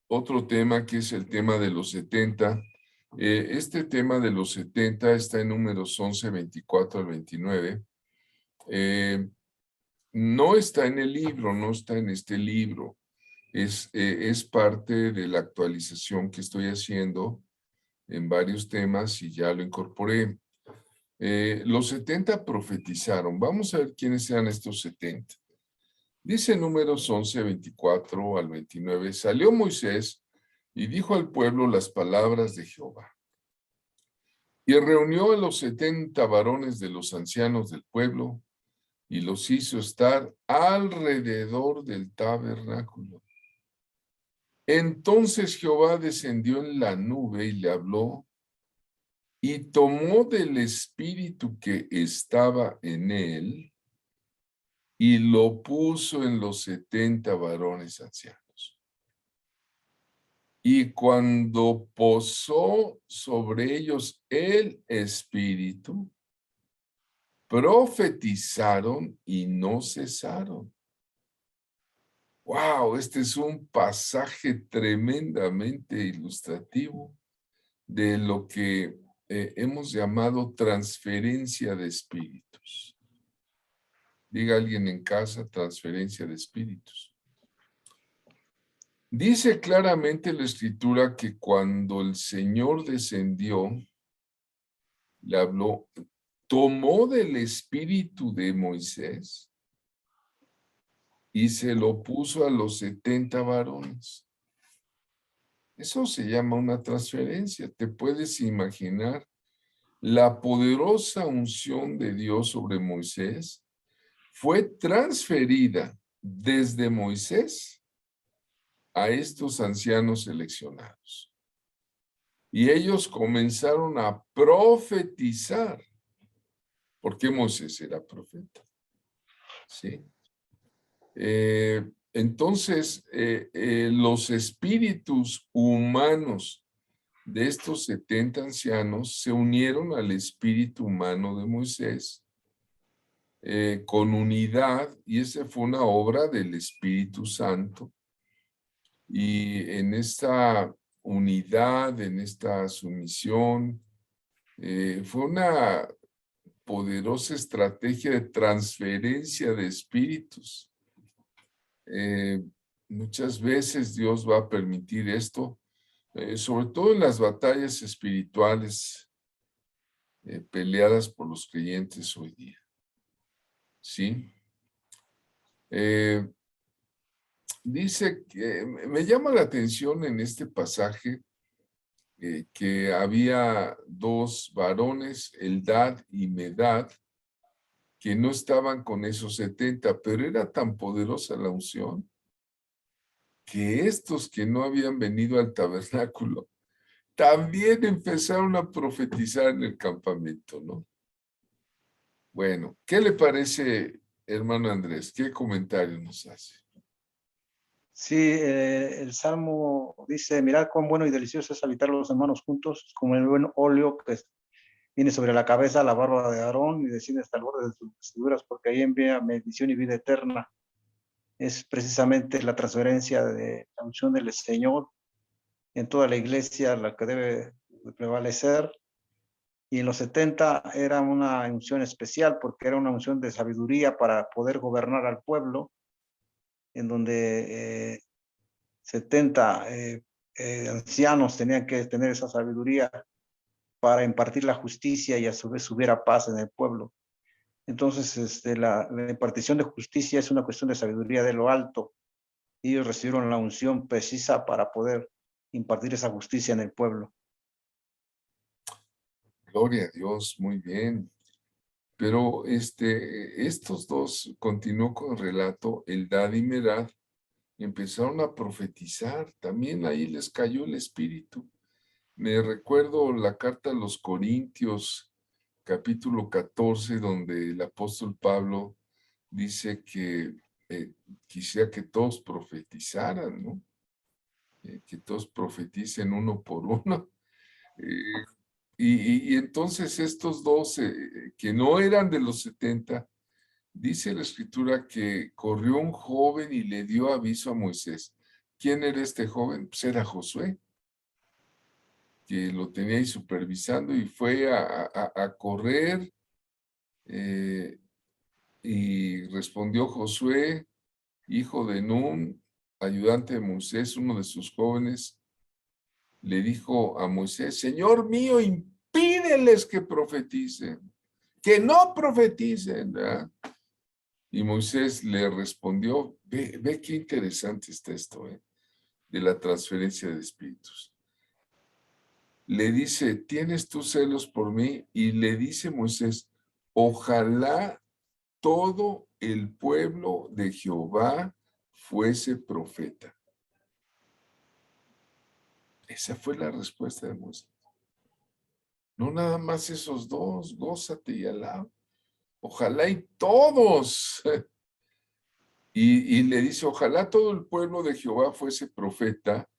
otro tema, que es el tema de los 70. Este tema de los 70 está en Números 11, 24 al 29. no está en el libro, no está en este libro. Es parte de la actualización que estoy haciendo en varios temas y ya lo incorporé. Los 70 profetizaron. Vamos a ver quiénes eran estos 70. Dice Números 11, 24 al 29. Salió Moisés y dijo al pueblo las palabras de Jehová. Y reunió a los 70 varones de los ancianos del pueblo y los hizo estar alrededor del tabernáculo. Entonces Jehová descendió en la nube y le habló, y tomó del espíritu que estaba en él, y lo puso en los 70 varones ancianos. Y cuando posó sobre ellos el espíritu, profetizaron y no cesaron. Wow, este es un pasaje tremendamente ilustrativo de lo que hemos llamado transferencia de espíritus. Diga alguien en casa, transferencia de espíritus. Dice claramente la Escritura que cuando el Señor descendió, le habló, tomó del espíritu de Moisés y se lo puso a los 70 varones. Eso se llama una transferencia. ¿Te puedes imaginar la poderosa unción de Dios sobre Moisés? Fue transferida desde Moisés a estos ancianos seleccionados. Y ellos comenzaron a profetizar, porque Moisés era profeta. ¿Sí? Entonces, los espíritus humanos de estos 70 ancianos se unieron al espíritu humano de Moisés con unidad, y esa fue una obra del Espíritu Santo. Y en esta unidad, en esta sumisión, fue una poderosa estrategia de transferencia de espíritus. Muchas veces Dios va a permitir esto, sobre todo en las batallas espirituales peleadas por los creyentes hoy día. ¿Sí? Dice que me llama la atención en este pasaje que había dos varones, Eldad y Medad, que no estaban con esos 70, pero era tan poderosa la unción que estos que no habían venido al tabernáculo también empezaron a profetizar en el campamento, ¿no? Bueno, ¿qué le parece, hermano Andrés? ¿Qué comentario nos hace? Sí, el Salmo dice, mirad cuán bueno y delicioso es habitar los hermanos juntos, como el buen óleo que viene sobre la cabeza, la barba de Aarón y desciende hasta el borde de sus vestiduras, porque ahí envía bendición y vida eterna. Es precisamente la transferencia de la unción del Señor en toda la iglesia la que debe prevalecer. Y en los 70 era una unción especial porque era una unción de sabiduría para poder gobernar al pueblo, en donde 70 ancianos tenían que tener esa sabiduría para impartir la justicia y a su vez hubiera paz en el pueblo. Entonces, la impartición de justicia es una cuestión de sabiduría de lo alto. Y ellos recibieron la unción precisa para poder impartir esa justicia en el pueblo. Gloria a Dios, muy bien. Pero estos dos, continuó con el relato, Eldad y Medad, empezaron a profetizar. También ahí les cayó el espíritu. Me recuerdo la carta a los Corintios, capítulo 14, donde el apóstol Pablo dice que quisiera que todos profetizaran, ¿no? Que todos profeticen uno por uno. Y entonces estos dos, que no eran de los 70, dice la escritura que corrió un joven y le dio aviso a Moisés. ¿Quién era este joven? Pues era Josué, que lo tenía ahí supervisando y fue a correr Y respondió Josué, hijo de Nun, ayudante de Moisés, uno de sus jóvenes, le dijo a Moisés, Señor mío, impídeles que profeticen, que no profeticen, ¿verdad? Y Moisés le respondió, ve qué interesante está esto, de la transferencia de espíritus. Le dice, ¿tienes tú celos por mí? Y le dice Moisés, ojalá todo el pueblo de Jehová fuese profeta. Esa fue la respuesta de Moisés. No nada más esos dos, gózate y alaba. Ojalá y todos. Y le dice, ojalá todo el pueblo de Jehová fuese profeta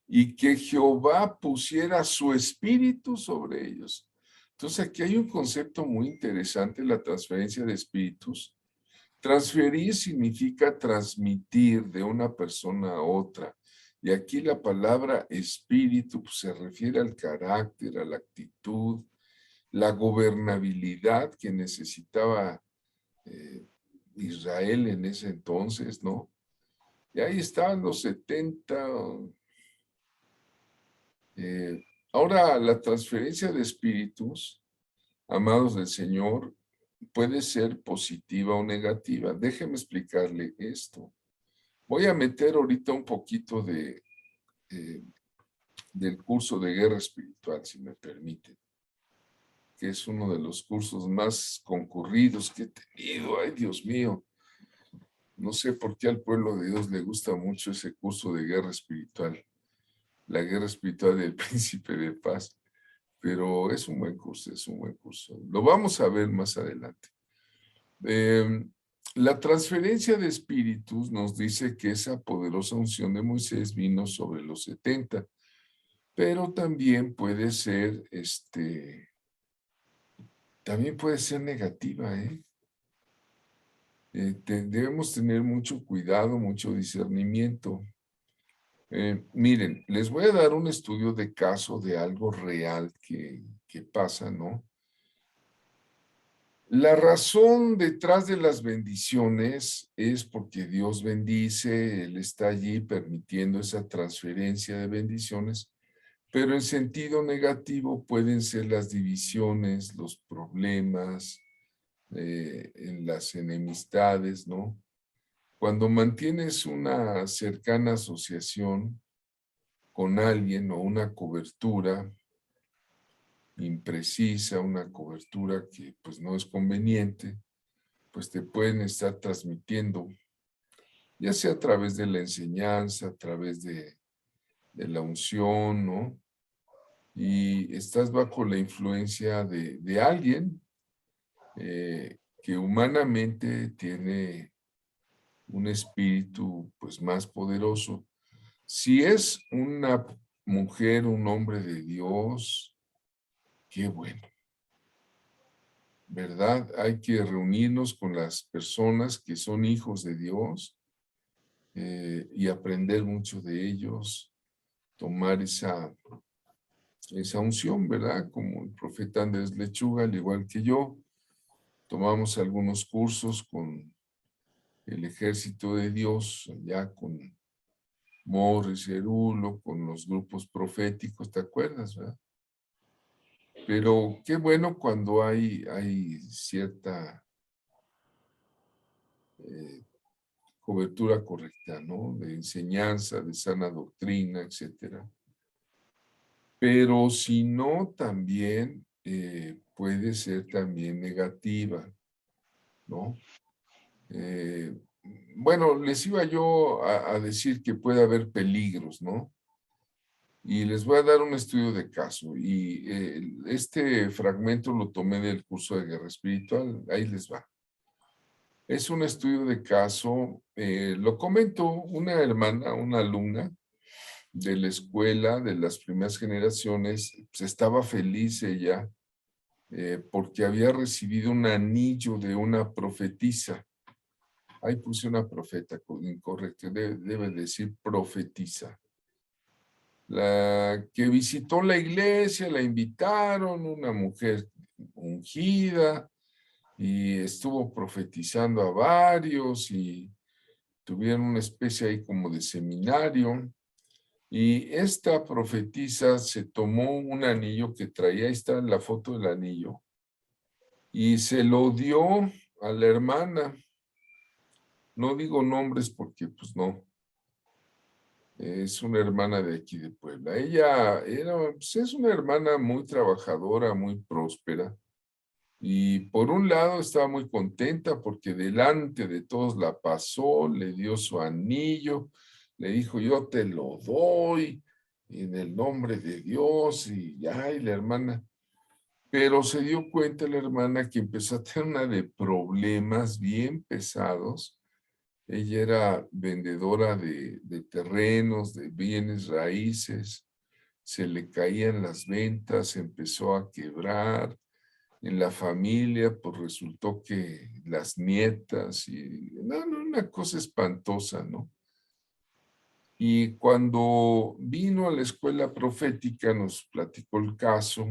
y que Jehová pusiera su espíritu sobre ellos. Entonces aquí hay un concepto muy interesante, la transferencia de espíritus. Transferir significa transmitir de una persona a otra. Y aquí la palabra espíritu pues, se refiere al carácter, a la actitud, la gobernabilidad que necesitaba Israel en ese entonces, ¿no? Y ahí estaban los 70. Ahora, la transferencia de espíritus, amados del Señor, puede ser positiva o negativa. Déjeme explicarle esto. Voy a meter ahorita un poquito del curso de guerra espiritual, si me permiten, que es uno de los cursos más concurridos que he tenido. Ay, Dios mío. No sé por qué al pueblo de Dios le gusta mucho ese curso de guerra espiritual, la guerra espiritual del príncipe de paz, pero es un buen curso, es un buen curso. Lo vamos a ver más adelante. La transferencia de espíritus nos dice que esa poderosa unción de Moisés vino sobre los 70, pero también puede ser, también puede ser negativa, debemos tener mucho cuidado, mucho discernimiento. Miren, les voy a dar un estudio de caso de algo real que pasa, ¿no? La razón detrás de las bendiciones es porque Dios bendice, Él está allí permitiendo esa transferencia de bendiciones, pero en sentido negativo pueden ser las divisiones, los problemas, en las enemistades, ¿no? Cuando mantienes una cercana asociación con alguien o una cobertura imprecisa, una cobertura que pues no es conveniente, pues te pueden estar transmitiendo, ya sea a través de la enseñanza, a través de la unción, ¿no? Y estás bajo la influencia de alguien que humanamente tiene un espíritu pues más poderoso. Si es una mujer, un hombre de Dios, qué bueno, ¿verdad? Hay que reunirnos con las personas que son hijos de Dios y aprender mucho de ellos, tomar esa unción, ¿verdad? Como el profeta Andrés Lechuga, al igual que yo, tomamos algunos cursos con el ejército de Dios, ya con Morris, Cerulo, con los grupos proféticos, ¿te acuerdas, verdad? Pero qué bueno cuando hay cierta cobertura correcta, ¿no? De enseñanza, de sana doctrina, etcétera. Pero si no, también puede ser también negativa, ¿no? Bueno, les iba yo a decir que puede haber peligros, ¿no? Y les voy a dar un estudio de caso. Y este fragmento lo tomé del curso de guerra espiritual. Ahí les va. Es un estudio de caso. Lo comento una hermana, una alumna de la escuela de las primeras generaciones. Pues estaba feliz ella porque había recibido un anillo de una profetisa. Ahí puse una profeta, incorrecto, debe decir profetisa. La que visitó la iglesia, la invitaron, una mujer ungida, y estuvo profetizando a varios y tuvieron una especie ahí como de seminario. Y esta profetisa se tomó un anillo que traía, ahí está la foto del anillo, y se lo dio a la hermana. No digo nombres porque pues no. Es una hermana de aquí de Puebla. Ella pues, es una hermana muy trabajadora, muy próspera. Y por un lado estaba muy contenta porque delante de todos la pasó, le dio su anillo, le dijo, yo te lo doy en el nombre de Dios, y ya, y la hermana. Pero se dio cuenta la hermana que empezó a tener una de problemas bien pesados. Ella era vendedora de terrenos, de bienes raíces, se le caían las ventas, empezó a quebrar. En la familia, pues resultó que las nietas y una cosa espantosa, ¿no? Y cuando vino a la escuela profética nos platicó el caso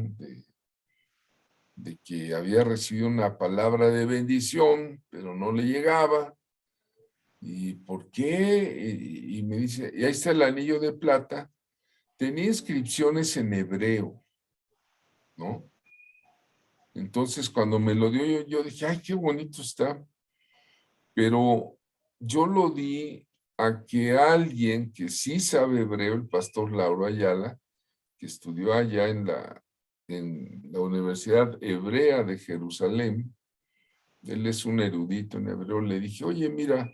de que había recibido una palabra de bendición, pero no le llegaba. ¿Y por qué? Y me dice, y ahí está el anillo de plata. Tenía inscripciones en hebreo, ¿no? Entonces, cuando me lo dio, yo dije, ay, qué bonito está. Pero yo lo di a que alguien que sí sabe hebreo, el pastor Lauro Ayala, que estudió allá en la Universidad Hebrea de Jerusalén, él es un erudito en hebreo, le dije, oye, mira,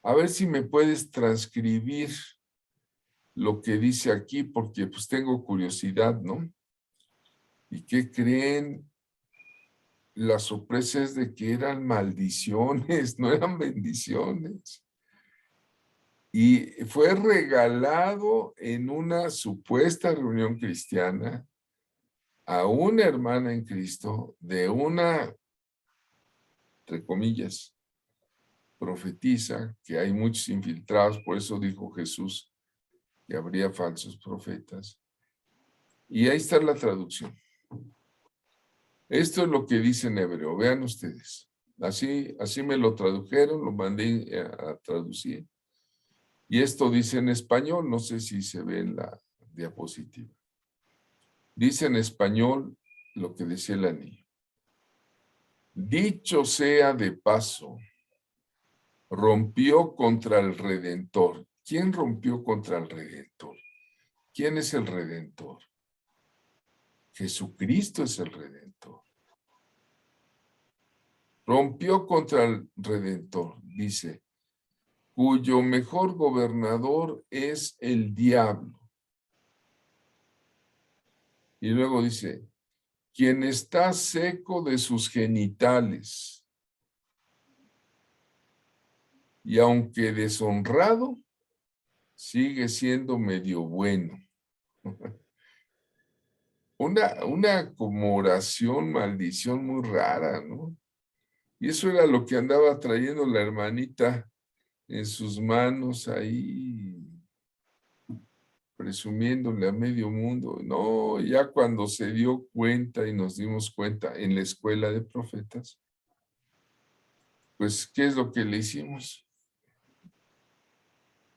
a ver si me puedes transcribir lo que dice aquí, porque pues tengo curiosidad, ¿no? ¿Y qué creen? La sorpresa es de que eran maldiciones, no eran bendiciones. Y fue regalado en una supuesta reunión cristiana a una hermana en Cristo de una, entre comillas, profetisa, que hay muchos infiltrados, por eso dijo Jesús que habría falsos profetas. Y ahí está la traducción. Esto es lo que dice en hebreo, vean ustedes. Así me lo tradujeron, lo mandé a traducir. Y esto dice en español, no sé si se ve en la diapositiva. Dice en español lo que decía el anillo. Dicho sea de paso, rompió contra el Redentor. ¿Quién rompió contra el Redentor? ¿Quién es el Redentor? Jesucristo es el Redentor. Rompió contra el Redentor, dice, cuyo mejor gobernador es el diablo. Y luego dice, quien está seco de sus genitales, y aunque deshonrado, sigue siendo medio bueno. Una como oración, maldición muy rara, ¿no? Y eso era lo que andaba trayendo la hermanita en sus manos ahí, presumiéndole a medio mundo. No, ya cuando se dio cuenta y nos dimos cuenta en la escuela de profetas, pues, ¿qué es lo que le hicimos?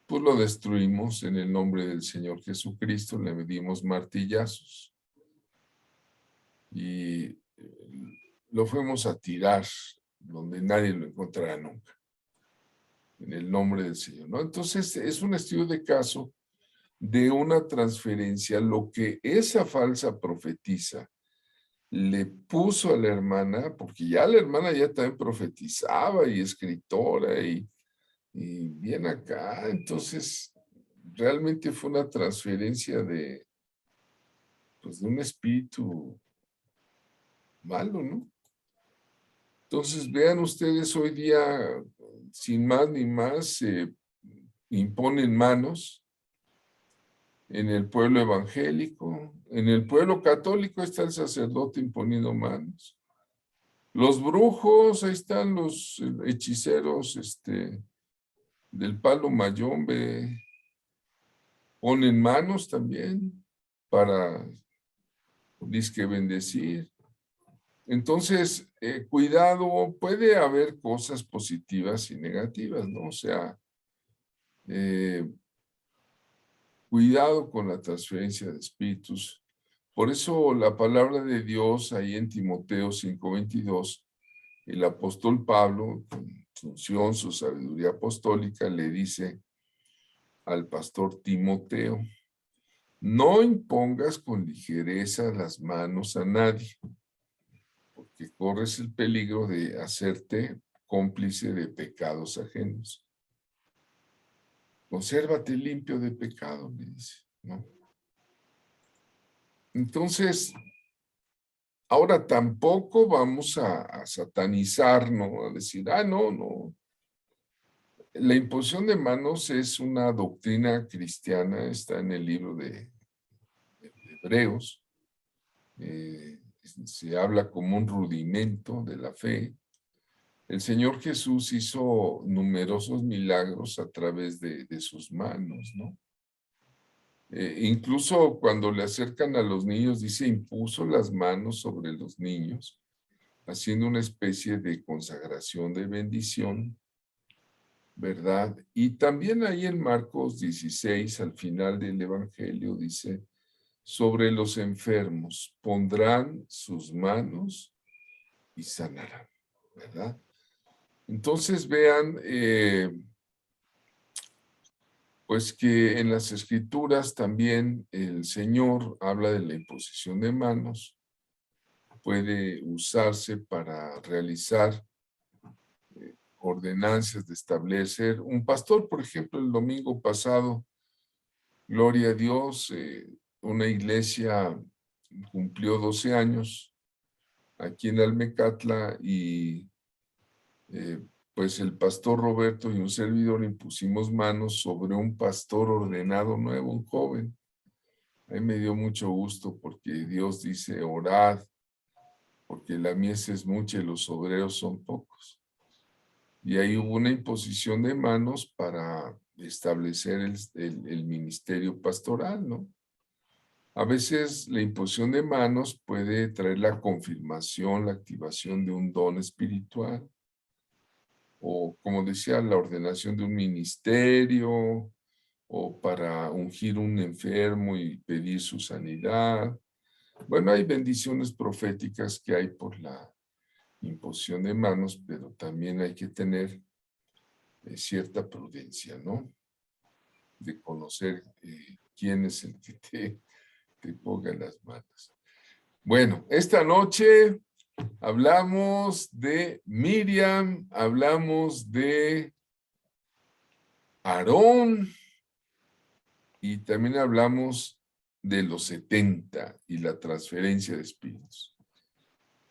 Pues lo destruimos en el nombre del Señor Jesucristo, le dimos martillazos y lo fuimos a tirar donde nadie lo encontrará nunca, en el nombre del Señor, ¿no? Entonces, es un estudio de caso de una transferencia, lo que esa falsa profetisa le puso a la hermana, porque ya la hermana ya también profetizaba y escritora y bien acá, entonces realmente fue una transferencia pues, de un espíritu malo, ¿no? Entonces vean ustedes hoy día, sin más ni más, se imponen manos en el pueblo evangélico, en el pueblo católico está el sacerdote imponiendo manos. Los brujos, ahí están los hechiceros del palo mayombe, ponen manos también para, dizque bendecir. Entonces, cuidado, puede haber cosas positivas y negativas, ¿no? O sea, cuidado con la transferencia de espíritus. Por eso la palabra de Dios ahí en Timoteo 5:22, el apóstol Pablo, con su unción, su sabiduría apostólica, le dice al pastor Timoteo: no impongas con ligereza las manos a nadie, porque corres el peligro de hacerte cómplice de pecados ajenos. Consérvate limpio de pecado, le dice, ¿no? Entonces, ahora tampoco vamos a satanizar, ¿no? A decir, no. La imposición de manos es una doctrina cristiana, está en el libro de Hebreos. Se habla como un rudimento de la fe. El Señor Jesús hizo numerosos milagros a través de sus manos, ¿no? Incluso cuando le acercan a los niños, dice, impuso las manos sobre los niños, haciendo una especie de consagración de bendición, ¿verdad? Y también ahí en Marcos 16, al final del Evangelio, dice, sobre los enfermos pondrán sus manos y sanarán, ¿verdad? Entonces vean, pues que en las Escrituras también el Señor habla de la imposición de manos, puede usarse para realizar ordenanzas de establecer. Un pastor, por ejemplo, el domingo pasado, gloria a Dios, una iglesia cumplió 12 años aquí en Almecatla y pues el pastor Roberto y un servidor impusimos manos sobre un pastor ordenado nuevo, un joven. A mí me dio mucho gusto porque Dios dice, orad, porque la mies es mucha y los obreros son pocos. Y ahí hubo una imposición de manos para establecer el ministerio pastoral, ¿no? A veces la imposición de manos puede traer la confirmación, la activación de un don espiritual, o como decía, la ordenación de un ministerio, o para ungir un enfermo y pedir su sanidad. Bueno, hay bendiciones proféticas que hay por la imposición de manos, pero también hay que tener cierta prudencia, ¿no? De conocer quién es el que te ponga las manos. Bueno, esta noche hablamos de Miriam, hablamos de Aarón y también hablamos de los 70 y la transferencia de espíritus.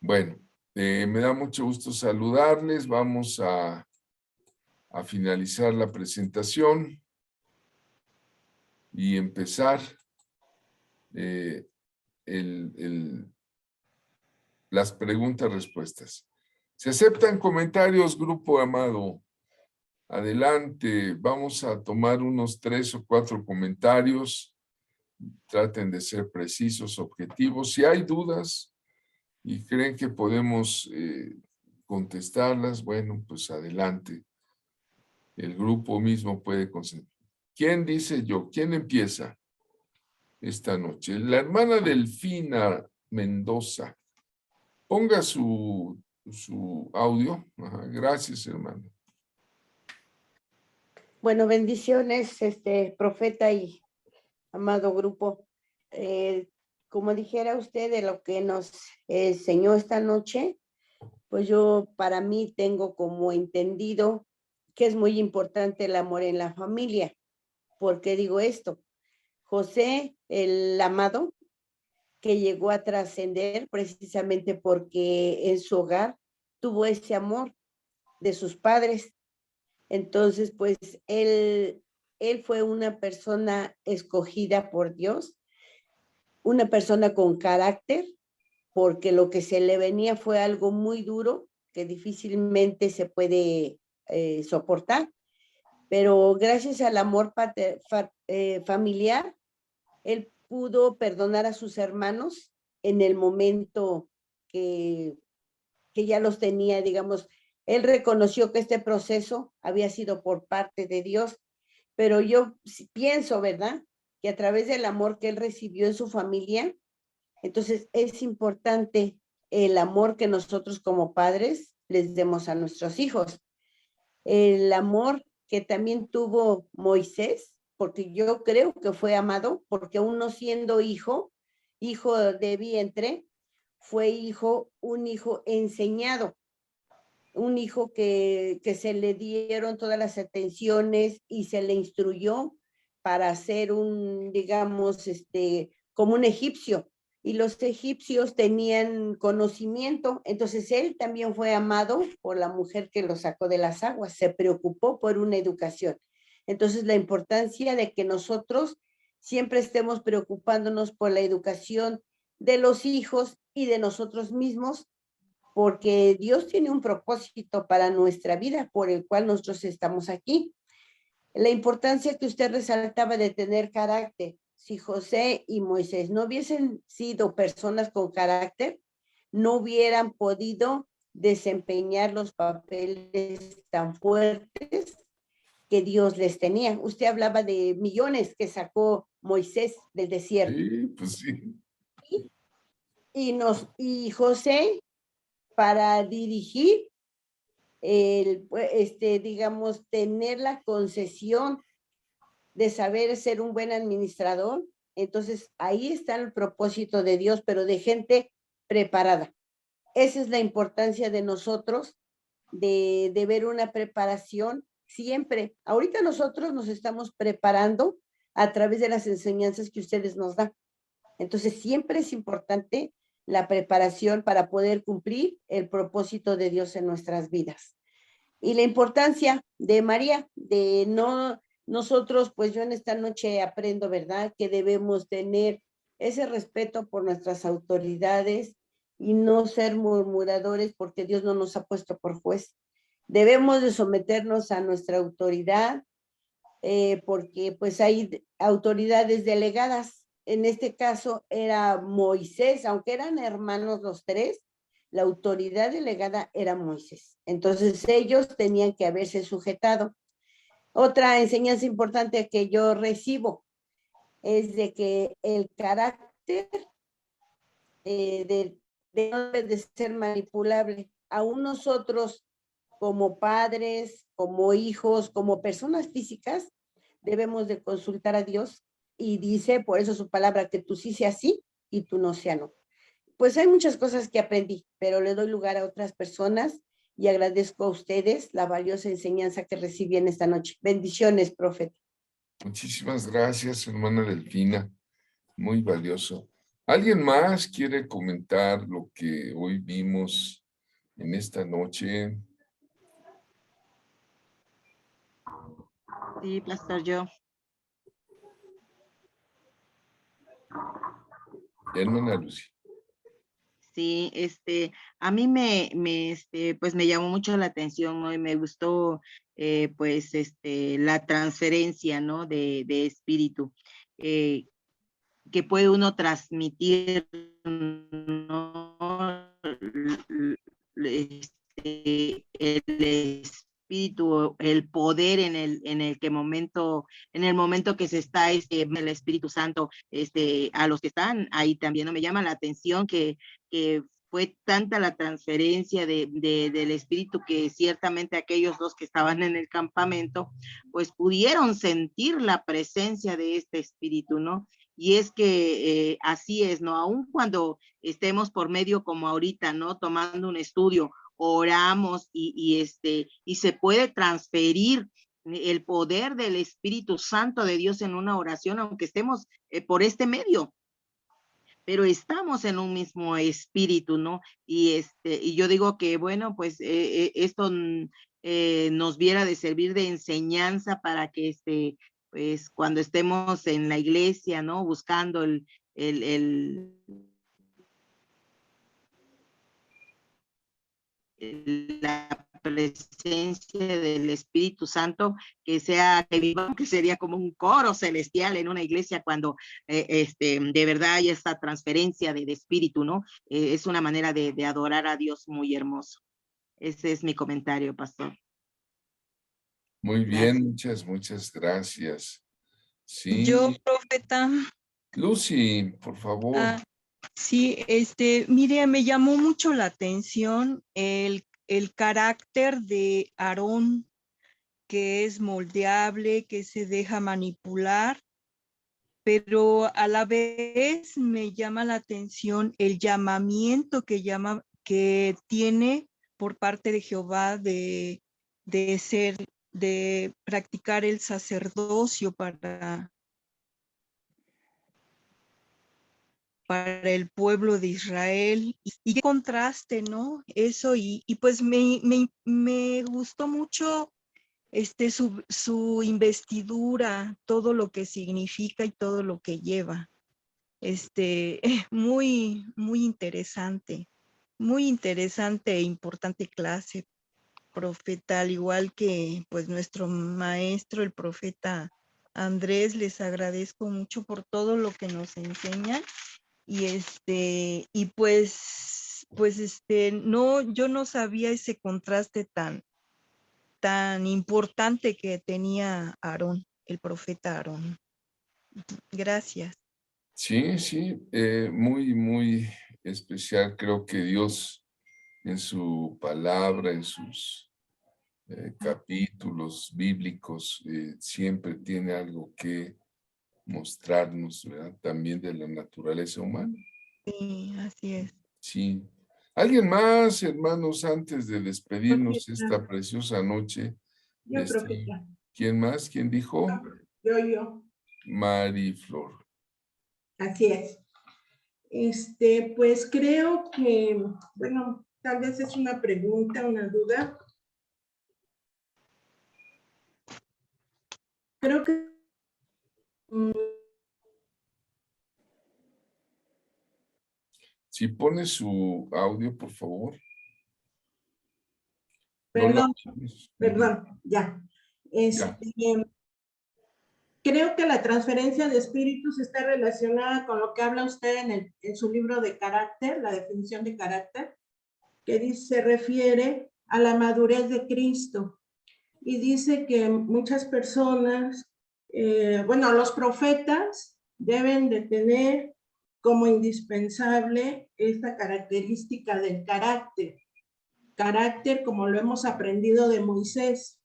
Bueno, me da mucho gusto saludarles. Vamos a finalizar la presentación y empezar las preguntas-respuestas. Se aceptan comentarios, grupo amado. Adelante, vamos a tomar unos 3 o 4 comentarios. Traten de ser precisos, objetivos. Si hay dudas y creen que podemos contestarlas, bueno, pues adelante. El grupo mismo puede concentrar. ¿Quién dice yo? ¿Quién empieza esta noche? La hermana Delfina Mendoza. Ponga su audio. Ajá, gracias, hermano. Bueno, bendiciones, profeta y amado grupo. Como dijera usted de lo que nos enseñó esta noche, pues yo para mí tengo como entendido que es muy importante el amor en la familia. ¿Por qué digo esto? José, el amado, que llegó a trascender precisamente porque en su hogar tuvo ese amor de sus padres. Entonces, pues él fue una persona escogida por Dios, una persona con carácter, porque lo que se le venía fue algo muy duro que difícilmente se puede soportar. Pero gracias al amor familiar, él pudo perdonar a sus hermanos en el momento que que ya los tenía, digamos, él reconoció que este proceso había sido por parte de Dios, pero yo pienso, ¿verdad? Que a través del amor que él recibió en su familia, entonces es importante el amor que nosotros como padres les demos a nuestros hijos. El amor que también tuvo Moisés, porque yo creo que fue amado, porque aún no siendo hijo, hijo de vientre, fue un hijo enseñado, un hijo que se le dieron todas las atenciones y se le instruyó para ser digamos, como un egipcio. Y los egipcios tenían conocimiento, entonces él también fue amado por la mujer que lo sacó de las aguas, se preocupó por una educación. Entonces la importancia de que nosotros siempre estemos preocupándonos por la educación de los hijos y de nosotros mismos, porque Dios tiene un propósito para nuestra vida por el cual nosotros estamos aquí. La importancia que usted resaltaba de tener carácter. Si José y Moisés no hubiesen sido personas con carácter, no hubieran podido desempeñar los papeles tan fuertes que Dios les tenía. Usted hablaba de millones que sacó Moisés del desierto. Sí, pues sí. Y José, para dirigir digamos, tener la concesión de saber ser un buen administrador. Entonces, ahí está el propósito de Dios, pero de gente preparada. Esa es la importancia de nosotros, de ver una preparación siempre. Ahorita nosotros nos estamos preparando a través de las enseñanzas que ustedes nos dan. Entonces, siempre es importante la preparación para poder cumplir el propósito de Dios en nuestras vidas. Y la importancia de María, de no, nosotros, pues yo en esta noche aprendo, ¿verdad?, que debemos tener ese respeto por nuestras autoridades y no ser murmuradores, porque Dios no nos ha puesto por juez. Debemos de someternos a nuestra autoridad, porque pues hay autoridades delegadas. En este caso era Moisés, aunque eran hermanos los tres, la autoridad delegada era Moisés. Entonces ellos tenían que haberse sujetado. Otra enseñanza importante que yo recibo es de que el carácter no debe de ser manipulable. Aún nosotros como padres, como hijos, como personas físicas, debemos de consultar a Dios, y dice, por eso su palabra, que tú sí seas sí y tú no seas no. Pues hay muchas cosas que aprendí, pero le doy lugar a otras personas y agradezco a ustedes la valiosa enseñanza que recibí en esta noche. Bendiciones, profeta. Muchísimas gracias, hermana Delfina. Muy valioso. ¿Alguien más quiere comentar lo que hoy vimos en esta noche? Sí, pastor, yo. Hermana Lucy. Sí, a mí pues me llamó mucho la atención, ¿no? Y me gustó, pues, la transferencia, ¿no? De espíritu, que puede uno transmitir, ¿no? El espíritu, el poder en el momento que se está el Espíritu Santo, a los que están ahí también. No me llama la atención que fue tanta la transferencia del espíritu, que ciertamente aquellos dos que estaban en el campamento pues pudieron sentir la presencia de este espíritu, ¿no? Y es que así es, ¿no? Aun cuando estemos por medio, como ahorita, ¿no? Tomando un estudio, oramos y se puede transferir el poder del Espíritu Santo de Dios en una oración, aunque estemos por este medio, pero estamos en un mismo espíritu, ¿no? Y yo digo que, bueno, pues esto nos viera de servir de enseñanza para que pues cuando estemos en la iglesia, ¿no? Buscando la presencia del Espíritu Santo, que sea, que viva, que sería como un coro celestial en una iglesia cuando de verdad hay esta transferencia de espíritu, ¿no? Es una manera de adorar a Dios muy hermoso. Ese es mi comentario, pastor. Muy Gracias. bien, muchas gracias. Yo, Sí, profeta, Lucy, por favor. sí, mire, me llamó mucho la atención el carácter de Aarón, que es moldeable, que se deja manipular, pero a la vez me llama la atención el llamamiento que tiene por parte de Jehová de practicar el sacerdocio para el pueblo de Israel. Y qué contraste, ¿no? Eso, y pues me gustó mucho su investidura, todo lo que significa y todo lo que lleva. Muy interesante e importante clase, profeta, al igual que pues nuestro maestro, el profeta Andrés. Les agradezco mucho por todo lo que nos enseñan. Y pues no, yo no sabía ese contraste tan importante que tenía Aarón, el profeta Aarón. Gracias. Sí, muy especial. Creo que Dios en su palabra, en sus capítulos bíblicos, siempre tiene algo que mostrarnos, ¿verdad? También de la naturaleza humana. Sí, así es. Sí. ¿Alguien más, hermanos, antes de despedirnos Profeta, esta preciosa noche? yo, profeta. ¿Quién más? ¿Quién dijo? Yo. Mariflor. Así es. Pues creo que, bueno, tal vez es una pregunta, una duda. Creo que Si pone su audio, por favor. perdón, Ujú. ya. Ya. Creo que la transferencia de espíritus está relacionada con lo que habla usted en su libro de carácter, la definición de carácter, que dice, se refiere a la madurez de Cristo. Y dice que muchas personas, los profetas deben de tener como indispensable esta característica del carácter como lo hemos aprendido de Moisés.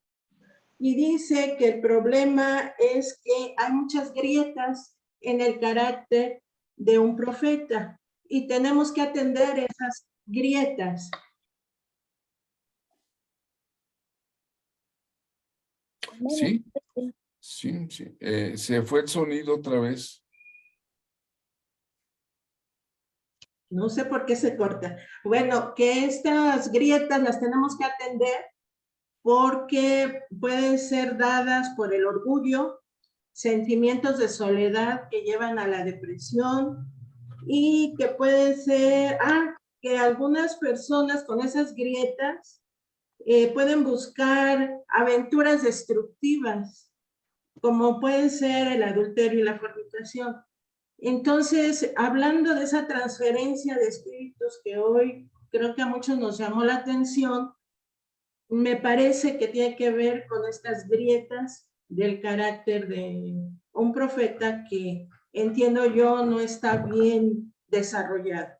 Y dice que el problema es que hay muchas grietas en el carácter de un profeta y tenemos que atender esas grietas. Sí. Se fue el sonido otra vez. No sé por qué se corta. Bueno, que estas grietas las tenemos que atender porque pueden ser dadas por el orgullo, sentimientos de soledad que llevan a la depresión y que pueden ser, que algunas personas con esas grietas pueden buscar aventuras destructivas, como pueden ser el adulterio y la fornicación. Entonces, hablando de esa transferencia de espíritus que hoy creo que a muchos nos llamó la atención, me parece que tiene que ver con estas grietas del carácter de un profeta que entiendo yo no está bien desarrollado.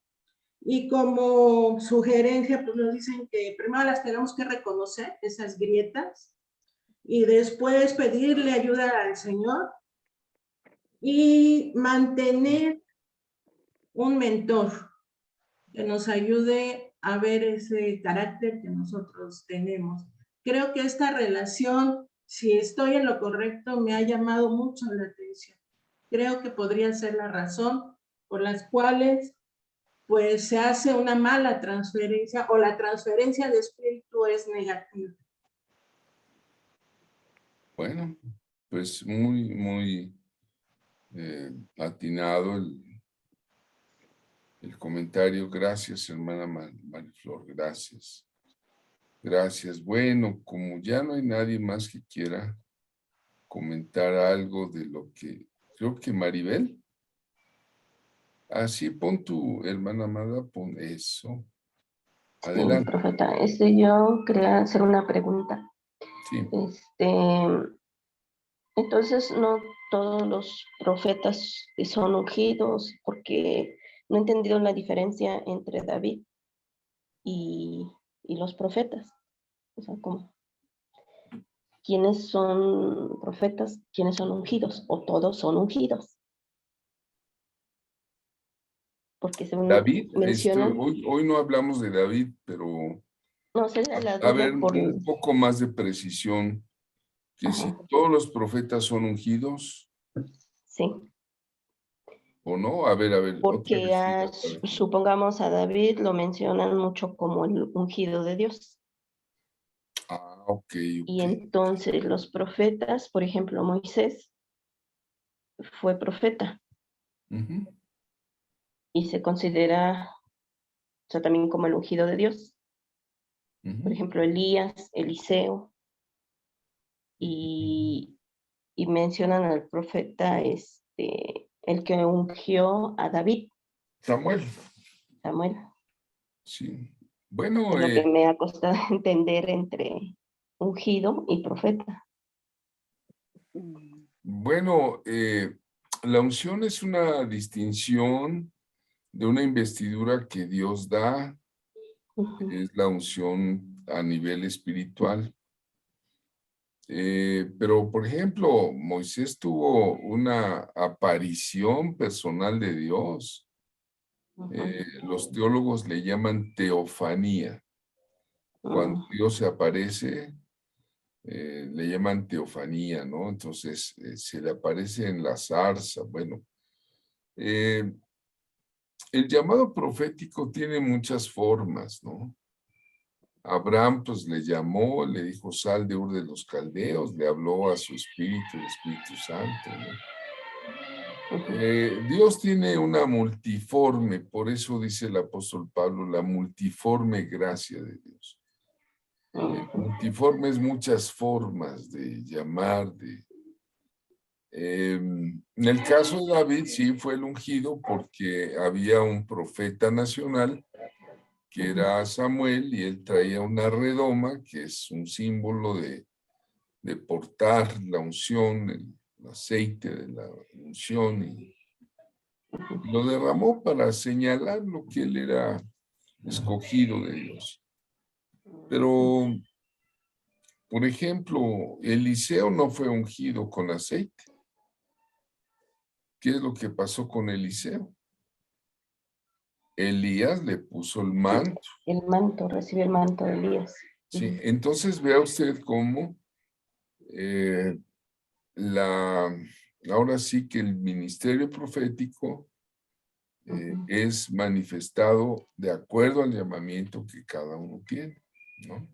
Y como sugerencia, pues nos dicen que primero las tenemos que reconocer, esas grietas, y después pedirle ayuda al Señor y mantener un mentor que nos ayude a ver ese carácter que nosotros tenemos. Creo que esta relación, si estoy en lo correcto, me ha llamado mucho la atención. Creo que podría ser la razón por las cuales pues se hace una mala transferencia o la transferencia de espíritu es negativa. Bueno, pues muy atinado el comentario. Gracias, hermana Mariflor, gracias. Gracias. Bueno, como ya no hay nadie más que quiera comentar algo de lo que, creo que Maribel. Así, pon tu hermana amada, pon eso. Sí, Adelante. profeta, yo quería hacer una pregunta. Sí. Entonces, no todos los profetas son ungidos, porque no he entendido la diferencia entre David y los profetas. O sea, ¿cómo? ¿Quiénes son profetas? ¿Quiénes son ungidos? ¿O todos son ungidos? Porque según David, mencionan, hoy no hablamos de David, pero no sé, la a ver, duda por... un poco más de precisión, que si Ajá, todos los profetas son ungidos sí, o no. A ver, otra porque vez. A ver. supongamos a David lo mencionan mucho como el ungido de Dios. Ah, ok. Y entonces los profetas, por ejemplo, Moisés fue profeta Ujú. y se considera, o sea, también como el ungido de Dios. Ujú. Por ejemplo, Elías, Eliseo, y mencionan al profeta, el que ungió a David, Samuel. Samuel. Sí. Bueno, Es lo que me ha costado entender entre ungido y profeta. bueno, la unción es una distinción de una investidura que Dios da, Ujú, es la unción a nivel espiritual. Pero, por ejemplo, Moisés tuvo una aparición personal de Dios. Los teólogos le llaman teofanía. Cuando Dios se aparece, le llaman teofanía, ¿no? Entonces, se le aparece en la zarza. Bueno, el llamado profético tiene muchas formas, ¿no? Abraham pues le llamó, le dijo sal de Ur de los Caldeos, le habló a su espíritu, el Espíritu Santo, ¿no? Dios tiene una multiforme, por eso dice el apóstol Pablo, la multiforme gracia de Dios. Multiforme es muchas formas de llamar, en el caso de David sí fue el ungido porque había un profeta nacional que era Samuel, y él traía una redoma, que es un símbolo de portar la unción, el aceite de la unción, y lo derramó para señalar lo que él era escogido de Dios. Pero, por ejemplo, Eliseo no fue ungido con aceite. ¿Qué es lo que pasó con Eliseo? Elías le puso el manto. El manto, recibió el manto de Elías. Sí, entonces vea usted cómo ahora sí que el ministerio profético es manifestado de acuerdo al llamamiento que cada uno tiene, ¿no?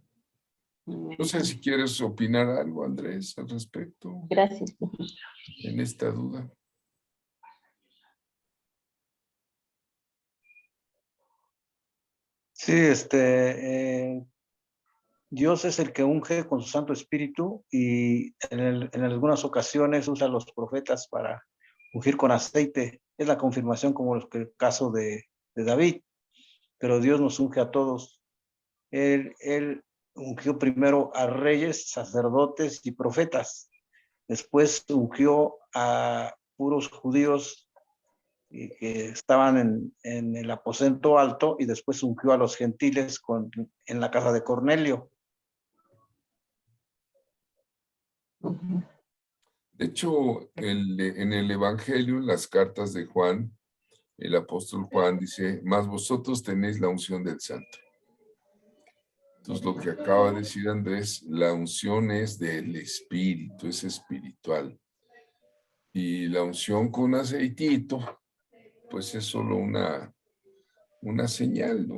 No sé si quieres opinar algo, Andrés, al respecto. Gracias. En esta duda. Sí, Dios es el que unge con su Santo Espíritu y en algunas ocasiones usa a los profetas para ungir con aceite. Es la confirmación como el caso de David, pero Dios nos unge a todos. Él ungió primero a reyes, sacerdotes y profetas. Después ungió a puros judíos que estaban en el aposento alto, y después ungió a los gentiles en la casa de Cornelio. De hecho, en el Evangelio, en las cartas de Juan, el apóstol Juan dice, mas vosotros tenéis la unción del Santo. Entonces, lo que acaba de decir Andrés, la unción es del Espíritu, es espiritual. Y la unción con aceitito, pues es solo una señal, ¿no?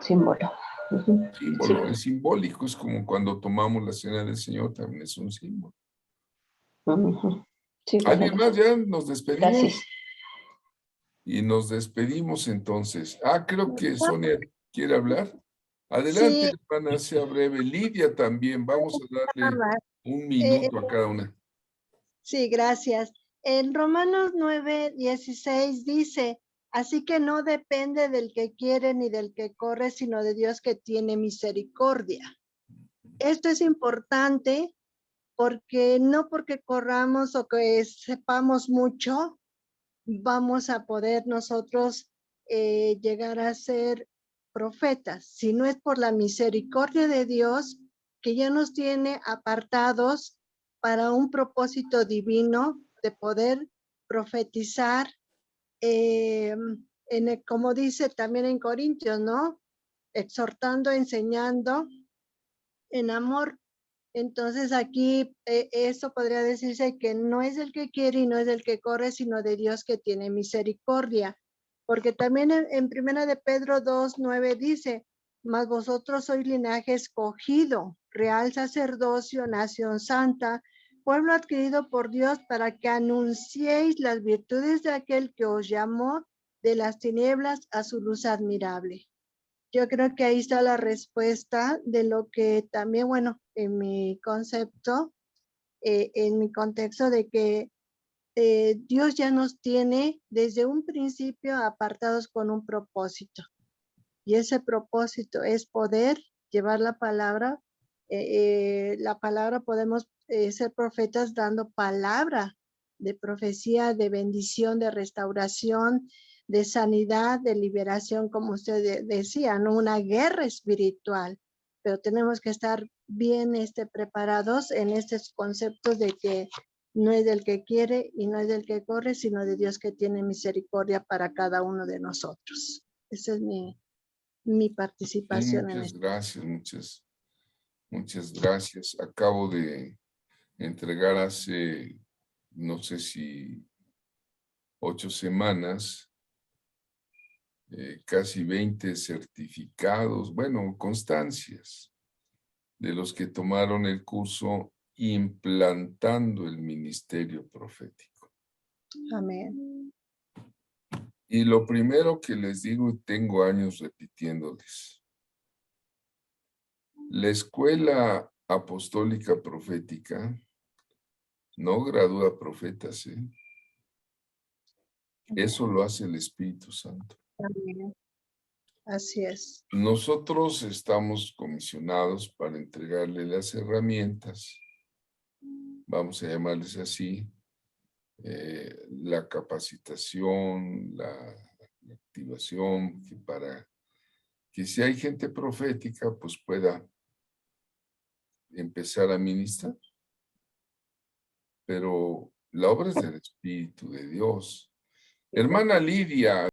Símbolo. Símbolo, Sí. es simbólico, es como cuando tomamos la cena del Señor, también es un símbolo. Sí, ¿Alguien más? Ya nos despedimos. Gracias. Y nos despedimos entonces. Creo que Sonia quiere hablar. Adelante, Sí, hermana, sea breve. Lidia también, vamos a darle nada más. un Eh, minuto a cada una. Sí, gracias. En Romanos 9:16 dice, así que no depende del que quiere ni del que corre, sino de Dios que tiene misericordia. Esto es importante porque no porque corramos o que sepamos mucho, vamos a poder nosotros llegar a ser profetas, sino es por la misericordia de Dios que ya nos tiene apartados para un propósito divino de poder profetizar, como dice también en Corintios, ¿no? Exhortando, enseñando en amor. Entonces aquí eso podría decirse que no es el que quiere y no es el que corre, sino de Dios que tiene misericordia. Porque también en Primera de Pedro 2:9 dice, mas vosotros sois linaje escogido, real sacerdocio, nación santa, pueblo adquirido por Dios para que anunciéis las virtudes de aquel que os llamó de las tinieblas a su luz admirable. Yo creo que ahí está la respuesta de lo que también, bueno, en mi concepto, en mi contexto de que Dios ya nos tiene desde un principio apartados con un propósito. Y ese propósito es poder llevar la palabra. La palabra podemos ser profetas dando palabra de profecía, de bendición, de restauración, de sanidad, de liberación, como usted decía, ¿no? Una guerra espiritual, pero tenemos que estar bien preparados en estos conceptos de que no es del que quiere y no es del que corre, sino de Dios que tiene misericordia para cada uno de nosotros. Esa es mi Sí, participación en muchas esto. gracias, muchas gracias. Acabo de entregar hace, no sé si 8 semanas, casi 20 certificados, bueno, constancias de los que tomaron el curso implantando el ministerio profético. Amén. Y lo primero que les digo, y tengo años repitiéndoles, la escuela apostólica profética no gradúa profetas, ¿eh? Eso lo hace el Espíritu Santo. Amén. Así es. Nosotros estamos comisionados para entregarle las herramientas, vamos a llamarles así, la capacitación, la activación, para que si hay gente profética, pues pueda empezar a ministrar. Pero la obra es del Espíritu de Dios. Hermana Lidia.